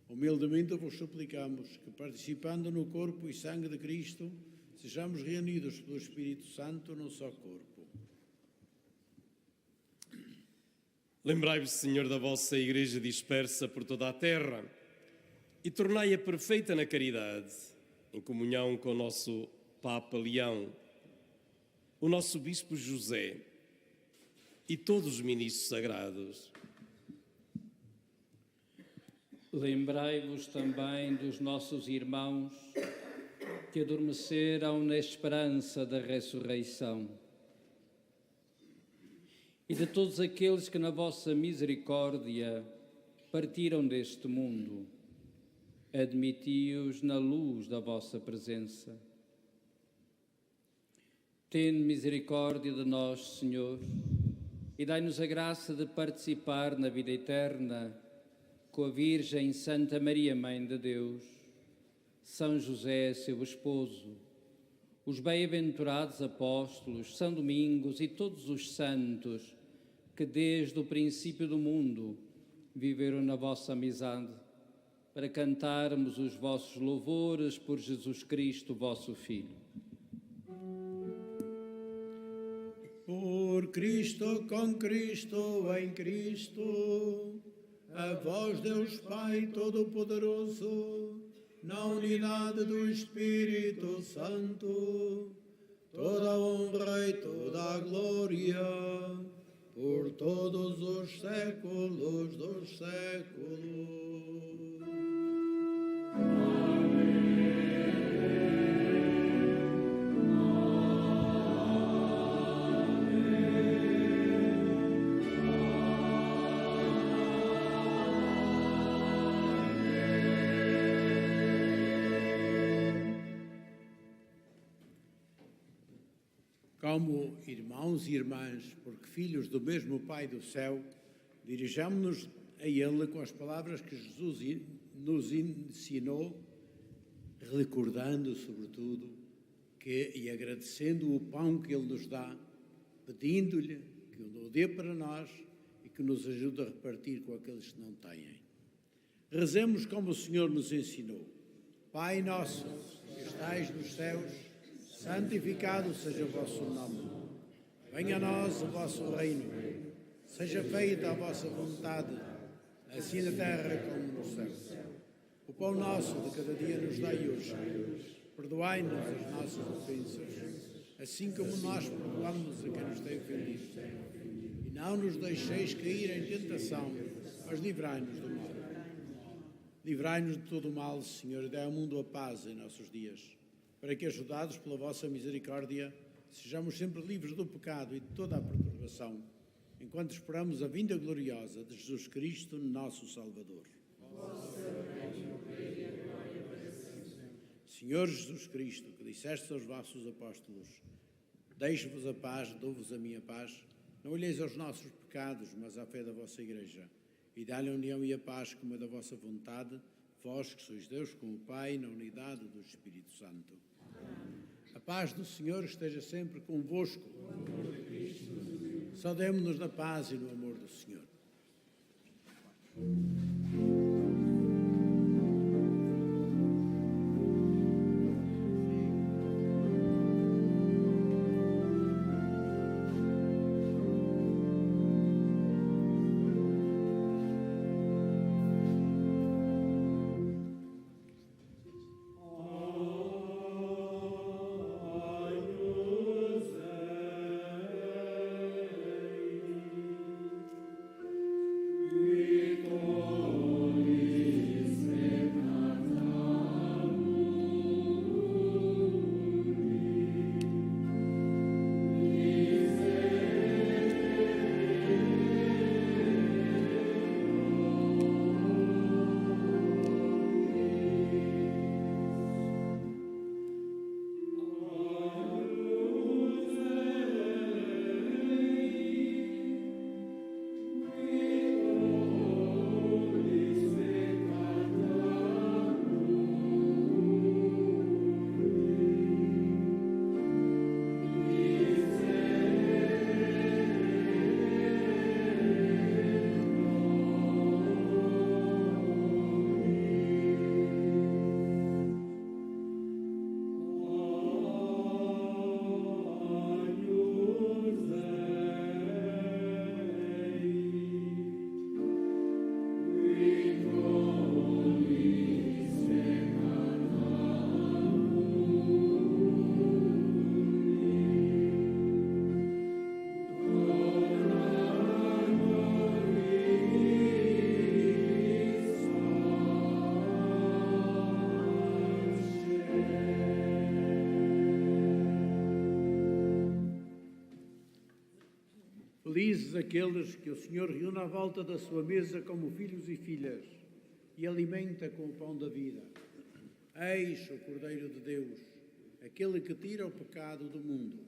S3: Humildemente vos suplicamos que, participando no corpo e sangue de Cristo, sejamos reunidos pelo Espírito Santo num só corpo.
S9: Lembrai-vos, Senhor, da vossa Igreja dispersa por toda a terra e tornai-a perfeita na caridade, em comunhão com o nosso Papa Leão, o nosso Bispo José e todos os ministros sagrados.
S10: Lembrai-vos também dos nossos irmãos que adormeceram na esperança da ressurreição e de todos aqueles que na vossa misericórdia partiram deste mundo. Admiti-os na luz da vossa presença. Tende misericórdia de nós, Senhor, e dai-nos a graça de participar na vida eterna com a Virgem Santa Maria, Mãe de Deus, São José, seu esposo, os bem-aventurados apóstolos, São Domingos e todos os santos que desde o princípio do mundo viveram na vossa amizade, para cantarmos os vossos louvores por Jesus Cristo, vosso Filho.
S3: Por Cristo, com Cristo, em Cristo, a vós, Deus Pai Todo-Poderoso, na unidade do Espírito Santo, toda a honra e toda a glória, por todos os séculos dos séculos. Como irmãos e irmãs, porque filhos do mesmo Pai do céu, dirijamo-nos a Ele com as palavras que Jesus nos ensinou, recordando, sobretudo, e agradecendo o pão que Ele nos dá, pedindo-lhe que o dê para nós e que nos ajude a repartir com aqueles que não têm. Rezemos como o Senhor nos ensinou. Pai nosso, que estais nos céus, santificado seja o vosso nome. Venha a nós o vosso reino. Seja feita a vossa vontade, assim na terra como no céu. O pão nosso de cada dia nos dai hoje. Perdoai-nos as nossas ofensas, assim como nós perdoamos a quem nos tem ofendido. E não nos deixeis cair em tentação, mas livrai-nos do mal. Livrai-nos de todo o mal, Senhor, e dai ao mundo a paz em nossos dias, para que, ajudados pela vossa misericórdia, sejamos sempre livres do pecado e de toda a perturbação, enquanto esperamos a vinda gloriosa de Jesus Cristo, nosso Salvador. Senhor Jesus Cristo, que disseste aos vossos apóstolos: deixo-vos a paz, dou-vos a minha paz, não olheis aos nossos pecados, mas à fé da vossa Igreja, e dá-lhe a união e a paz como é da vossa vontade, vós que sois Deus com o Pai, na unidade do Espírito Santo. A paz do Senhor esteja sempre convosco. Saudemo-nos na paz e no amor do Senhor. Felizes aqueles que o Senhor reúne à volta da sua mesa como filhos e filhas e alimenta com o pão da vida. Eis o Cordeiro de Deus, aquele que tira o pecado do mundo.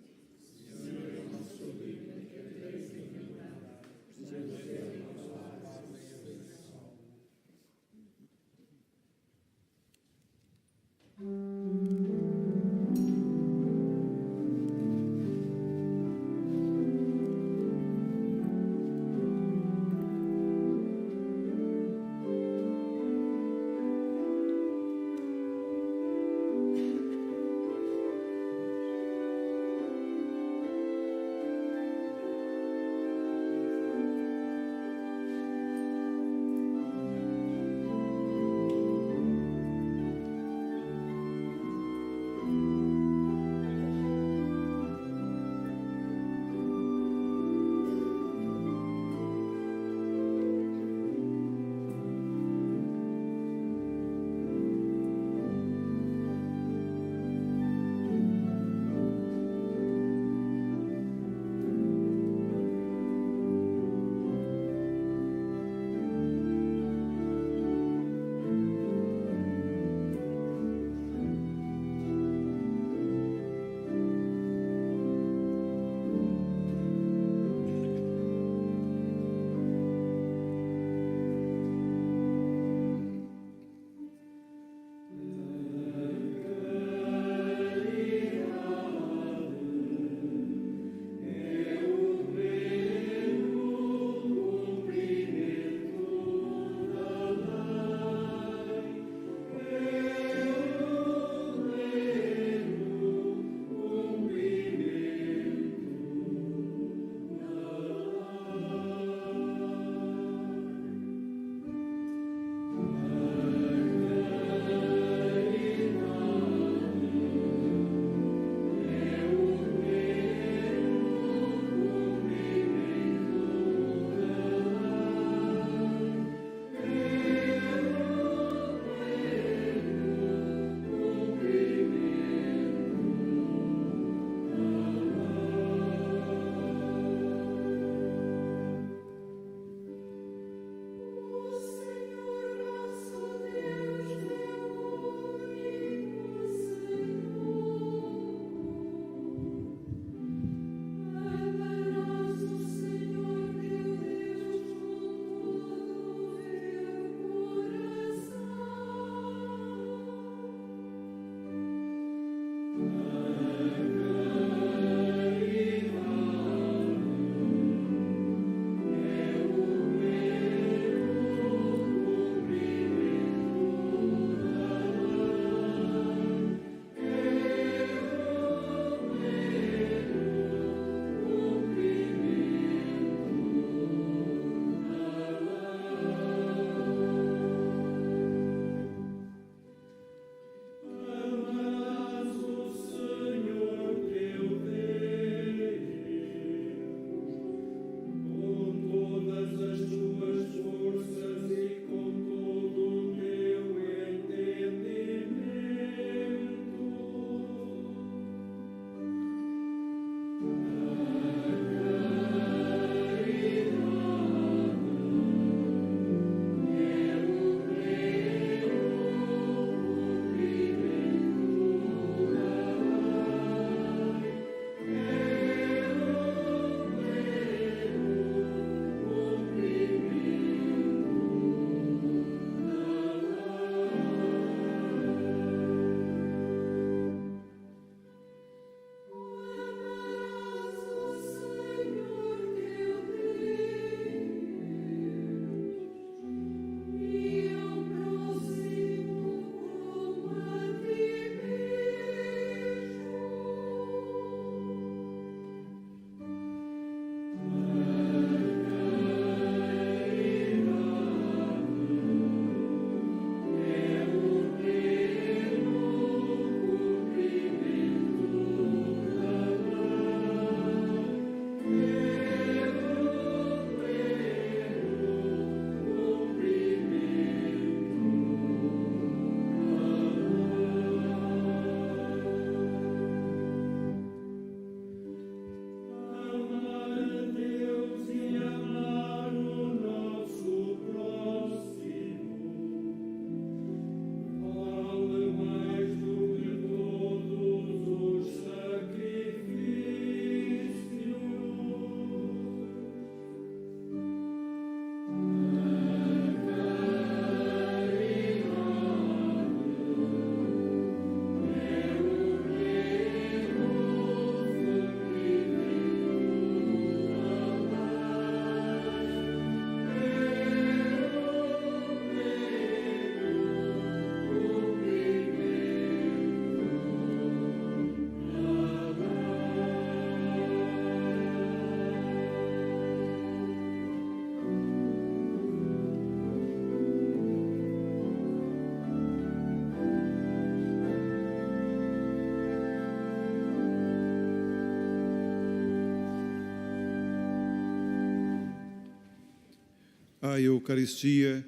S2: A Eucaristia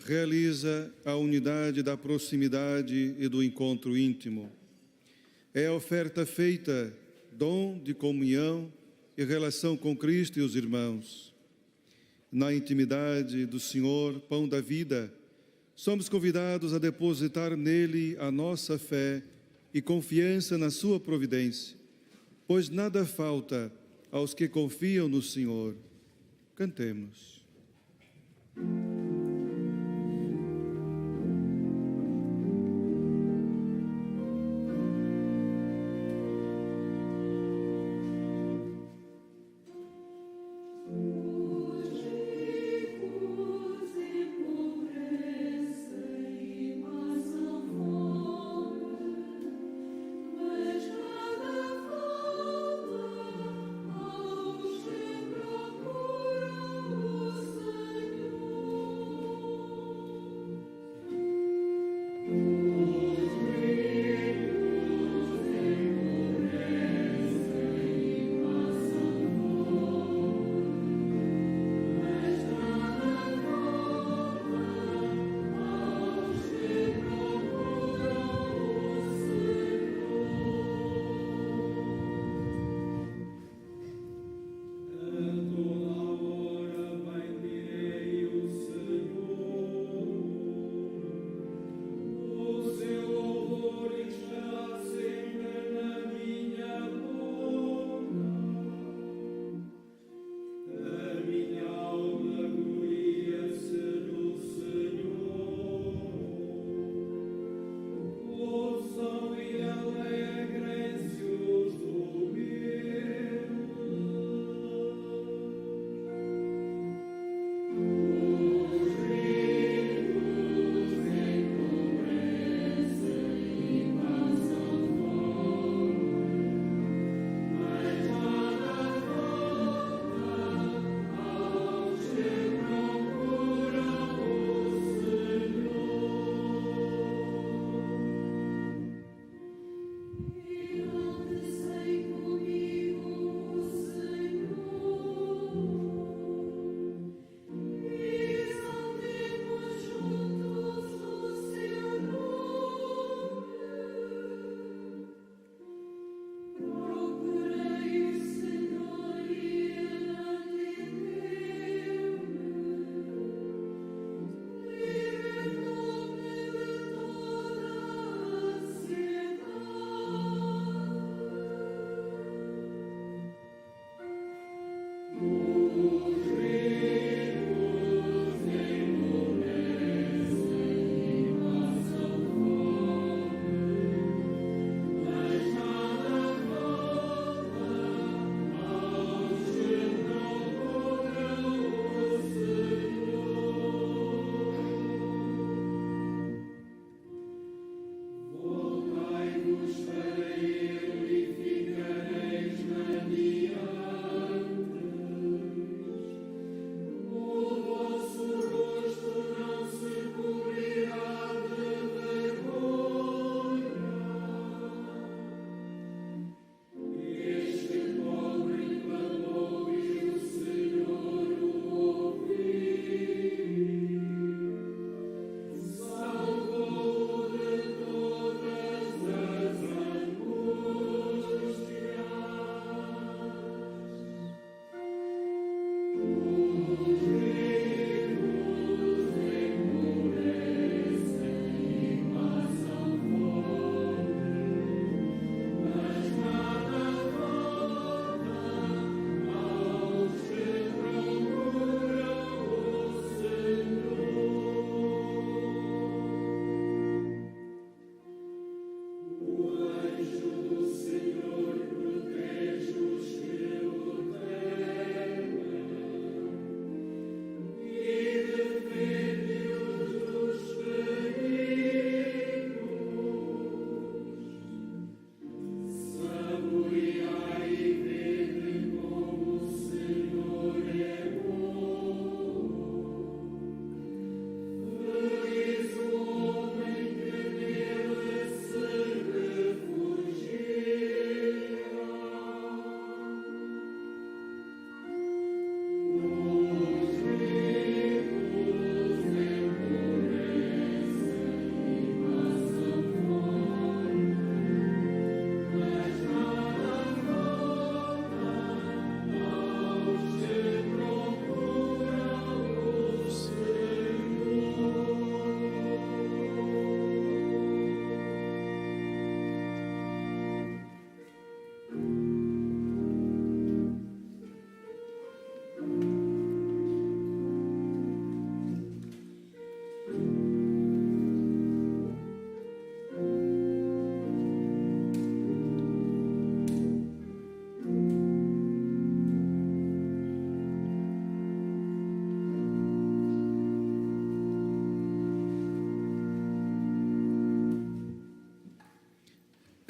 S2: realiza a unidade da proximidade e do encontro íntimo. É a oferta feita, dom de comunhão e relação com Cristo e os irmãos. Na intimidade do Senhor, pão da vida, somos convidados a depositar nele a nossa fé e confiança na sua providência, pois nada falta aos que confiam no Senhor. Cantemos.
S1: Aos que procuram o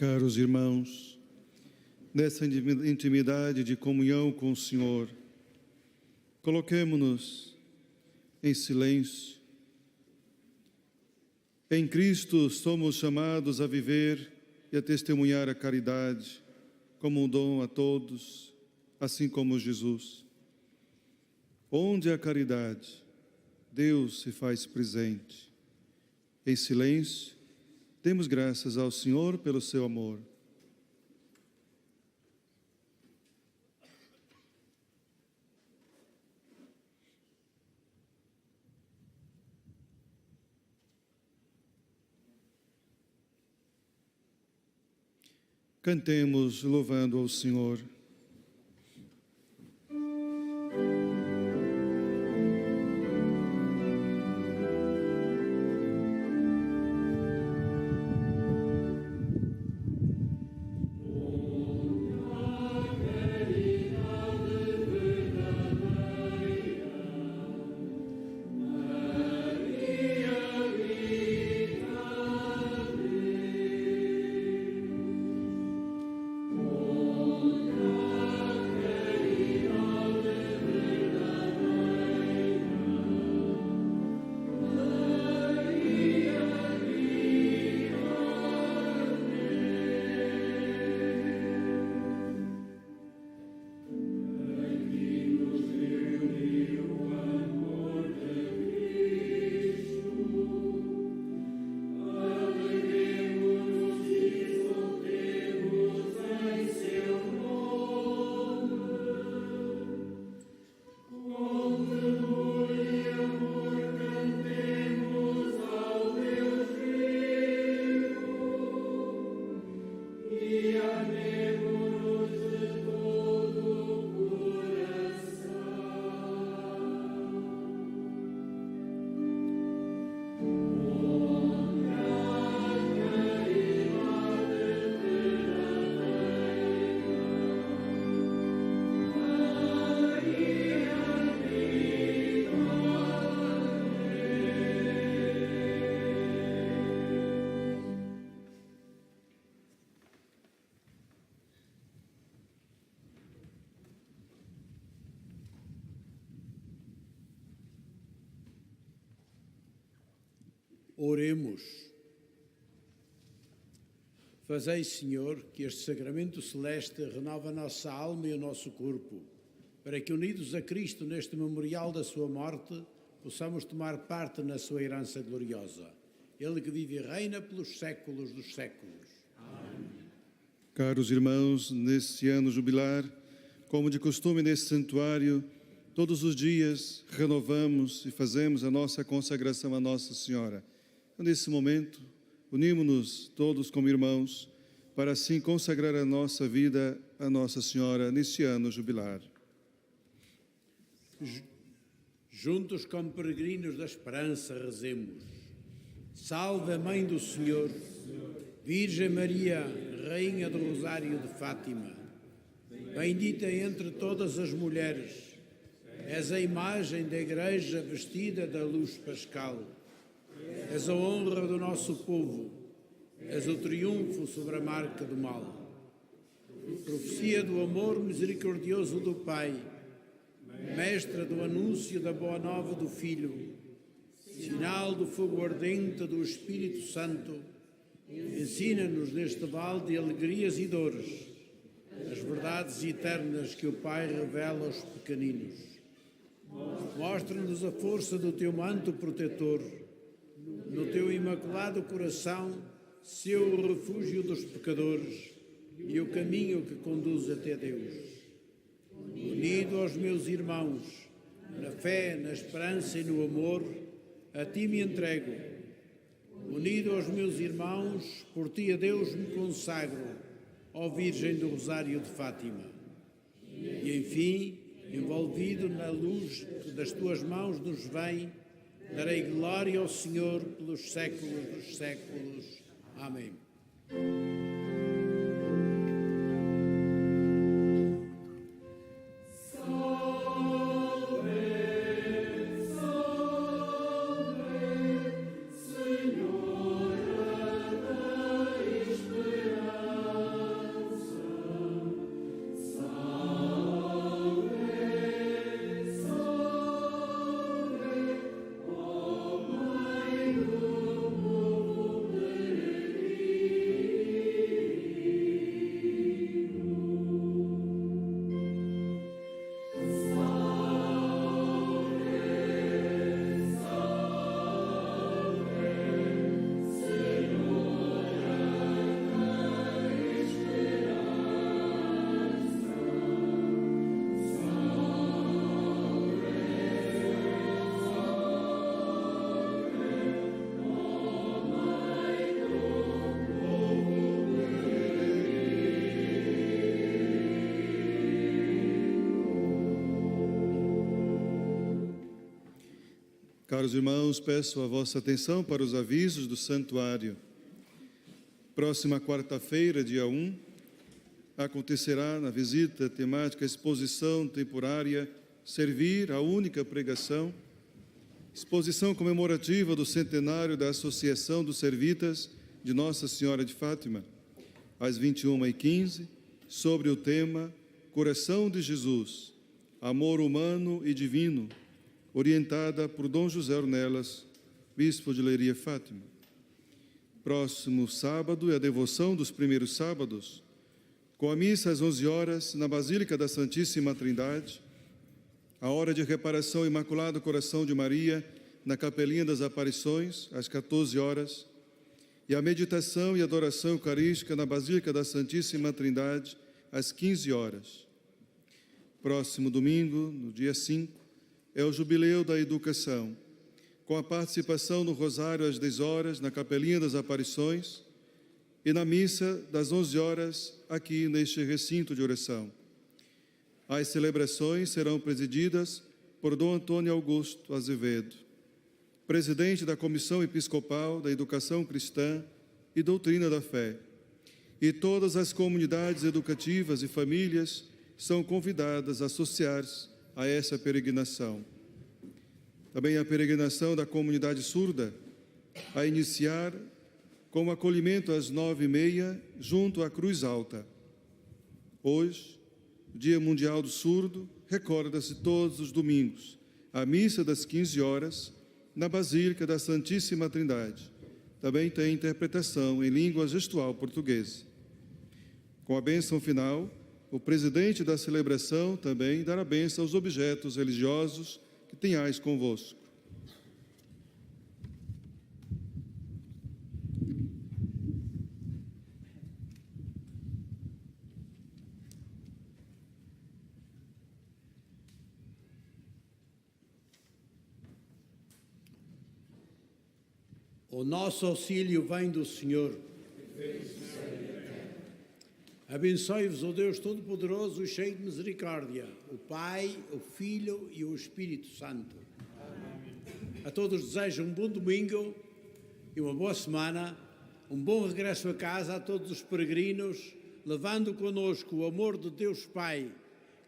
S2: Caros irmãos, nessa intimidade de comunhão com o Senhor, coloquemo-nos em silêncio. Em Cristo somos chamados a viver e a testemunhar a caridade como um dom a todos, assim como Jesus. Onde há caridade, Deus se faz presente. Em silêncio, demos graças ao Senhor pelo seu amor. Cantemos louvando ao Senhor.
S3: Oremos. Fazei, Senhor, que este sacramento celeste renove a nossa alma e o nosso corpo, para que, unidos a Cristo neste memorial da sua morte, possamos tomar parte na sua herança gloriosa. Ele que vive e reina pelos séculos dos séculos. Amém.
S2: Caros irmãos, neste ano jubilar, como de costume neste santuário, todos os dias renovamos e fazemos a nossa consagração a Nossa Senhora. Nesse momento, unimos-nos todos como irmãos para assim consagrar a nossa vida a Nossa Senhora neste ano jubilar.
S3: Juntos como peregrinos da esperança rezemos. Salve a Mãe do Senhor, Virgem Maria, Rainha do Rosário de Fátima, bendita entre todas as mulheres, és a imagem da Igreja vestida da luz pascal. És a honra do nosso povo, és o triunfo sobre a marca do mal. Profecia do amor misericordioso do Pai, mestra do anúncio da boa nova do Filho, sinal do fogo ardente do Espírito Santo, ensina-nos neste vale de alegrias e dores, as verdades eternas que o Pai revela aos pequeninos. Mostra-nos a força do teu manto protetor, no teu imaculado coração, seu refúgio dos pecadores e o caminho que conduz até Deus. Unido aos meus irmãos, na fé, na esperança e no amor, a ti me entrego. Unido aos meus irmãos, por ti a Deus me consagro, ó Virgem do Rosário de Fátima. E enfim, envolvido na luz que das tuas mãos nos vem, darei glória ao Senhor pelos séculos dos séculos. Amém.
S1: Senhora da Esperança.
S2: Caros irmãos, peço a vossa atenção para os avisos do santuário. Próxima quarta-feira, dia 1, acontecerá na visita temática exposição temporária Servir, a única pregação, exposição comemorativa do centenário da Associação dos Servitas de Nossa Senhora de Fátima, às 21h15, sobre o tema Coração de Jesus, Amor Humano e Divino, orientada por Dom José Ornelas, Bispo de Leiria Fátima. Próximo sábado é a devoção dos primeiros sábados, com a missa às 11 horas na Basílica da Santíssima Trindade, a hora de reparação Imaculado Coração de Maria na Capelinha das Aparições, às 14 horas, e a meditação e adoração eucarística na Basílica da Santíssima Trindade, às 15 horas. Próximo domingo, no dia 5, é o Jubileu da Educação, com a participação no Rosário às 10 horas na Capelinha das Aparições e na missa das 11 horas aqui neste recinto de oração. As celebrações serão presididas por Dom Antônio Augusto Azevedo, presidente da Comissão Episcopal da Educação Cristã e Doutrina da Fé. E todas as comunidades educativas e famílias são convidadas a associar-se a essa peregrinação. Também a peregrinação da comunidade surda, a iniciar com o acolhimento às 9h30, junto à Cruz Alta. Hoje, Dia Mundial do Surdo, recorda-se todos os domingos, a missa das 15 horas, na Basílica da Santíssima Trindade. Também tem interpretação em língua gestual portuguesa. Com a bênção final, o presidente da celebração também dará bênção aos objetos religiosos que tenhais convosco.
S3: O nosso auxílio vem do Senhor. Abençoe-vos o Deus Todo-Poderoso e cheio de misericórdia, o Pai, o Filho e o Espírito Santo. Amém. A todos desejo um bom domingo e uma boa semana, um bom regresso a casa a todos os peregrinos, levando connosco o amor de Deus Pai,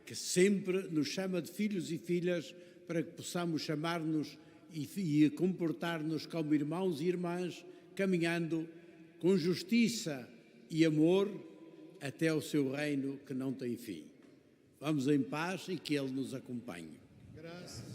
S3: que sempre nos chama de filhos e filhas, para que possamos chamar-nos e comportar-nos como irmãos e irmãs, caminhando com justiça e amor até ao seu reino que não tem fim. Vamos em paz e que Ele nos acompanhe.
S2: Graças a Deus.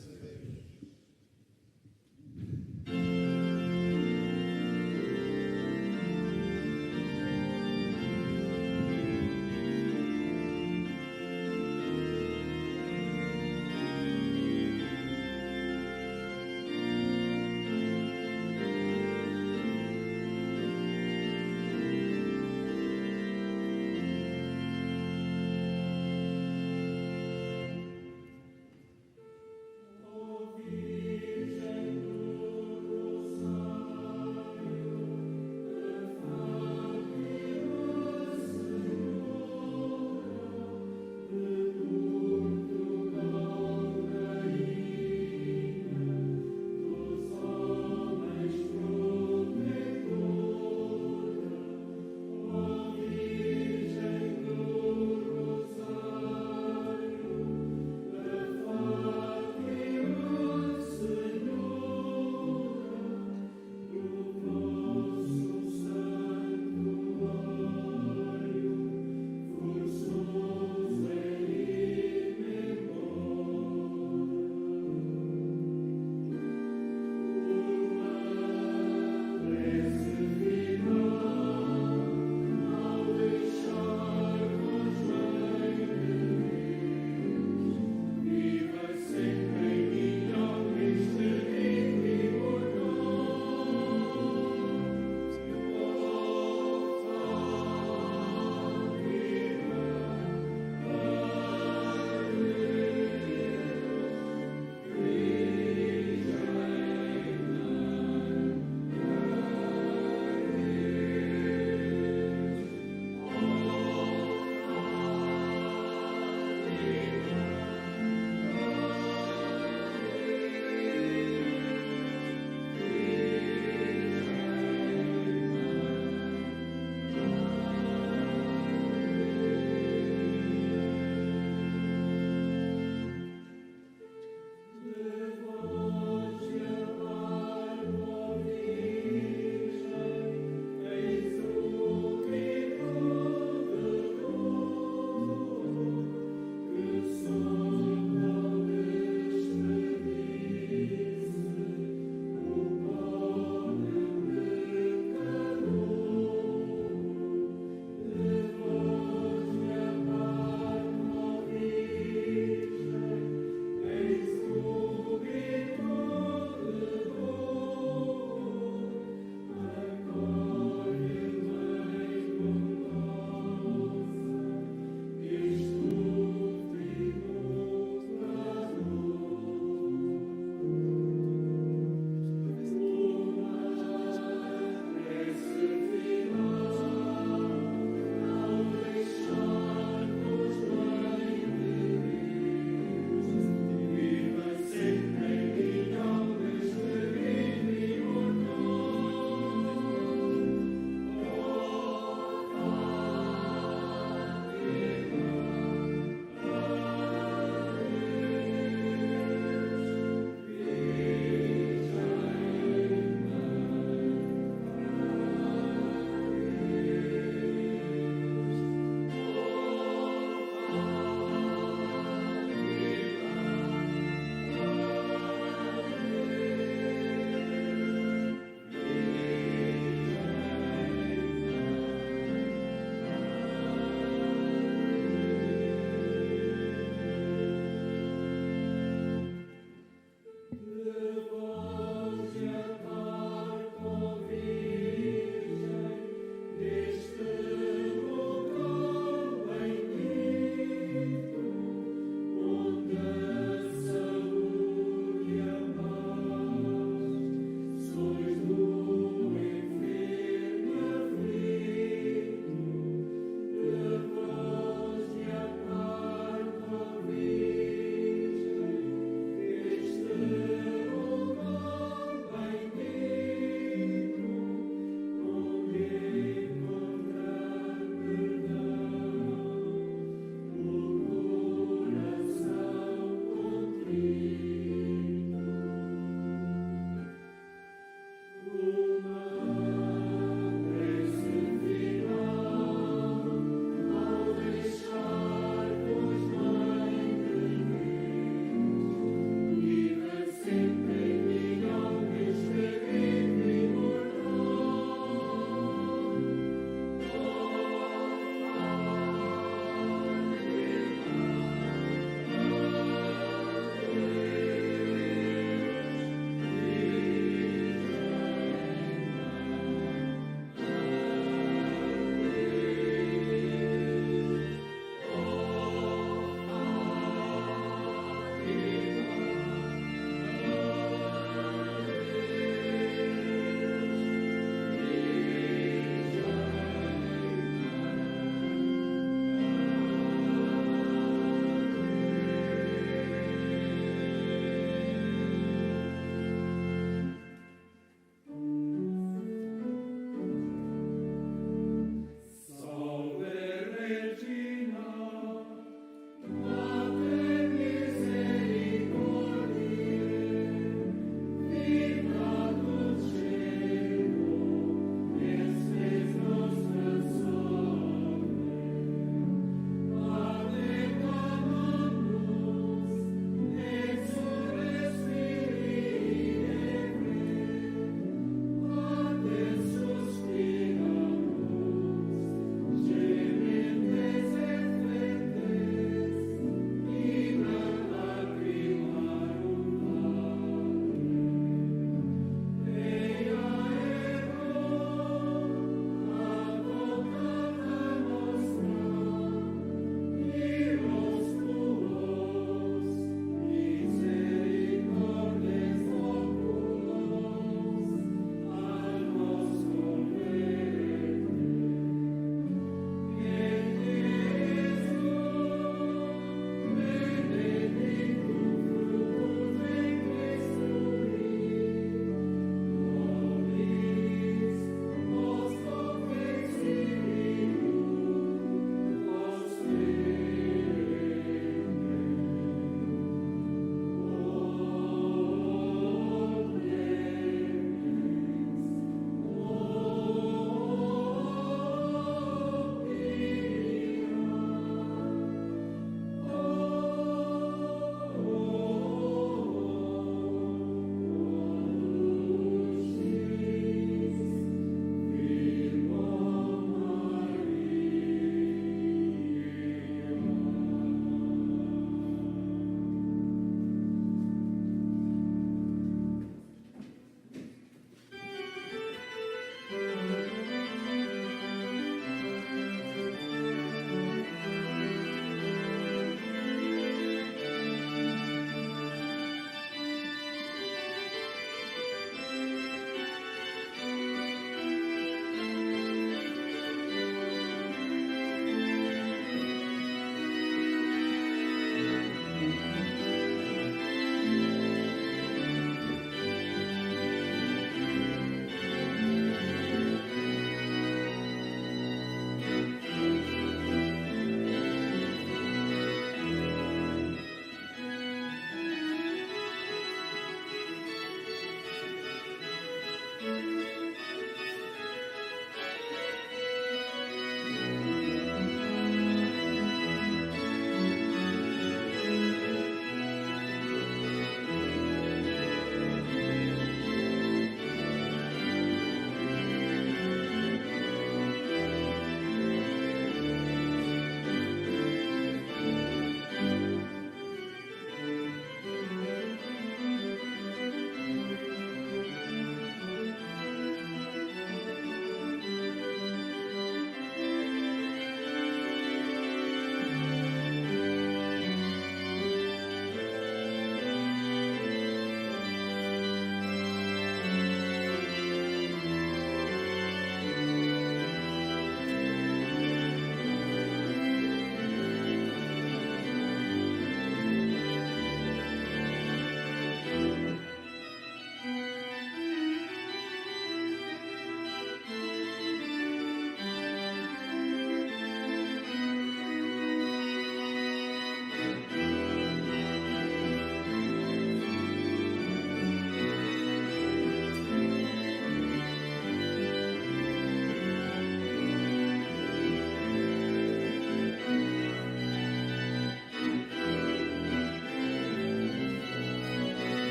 S1: Amen.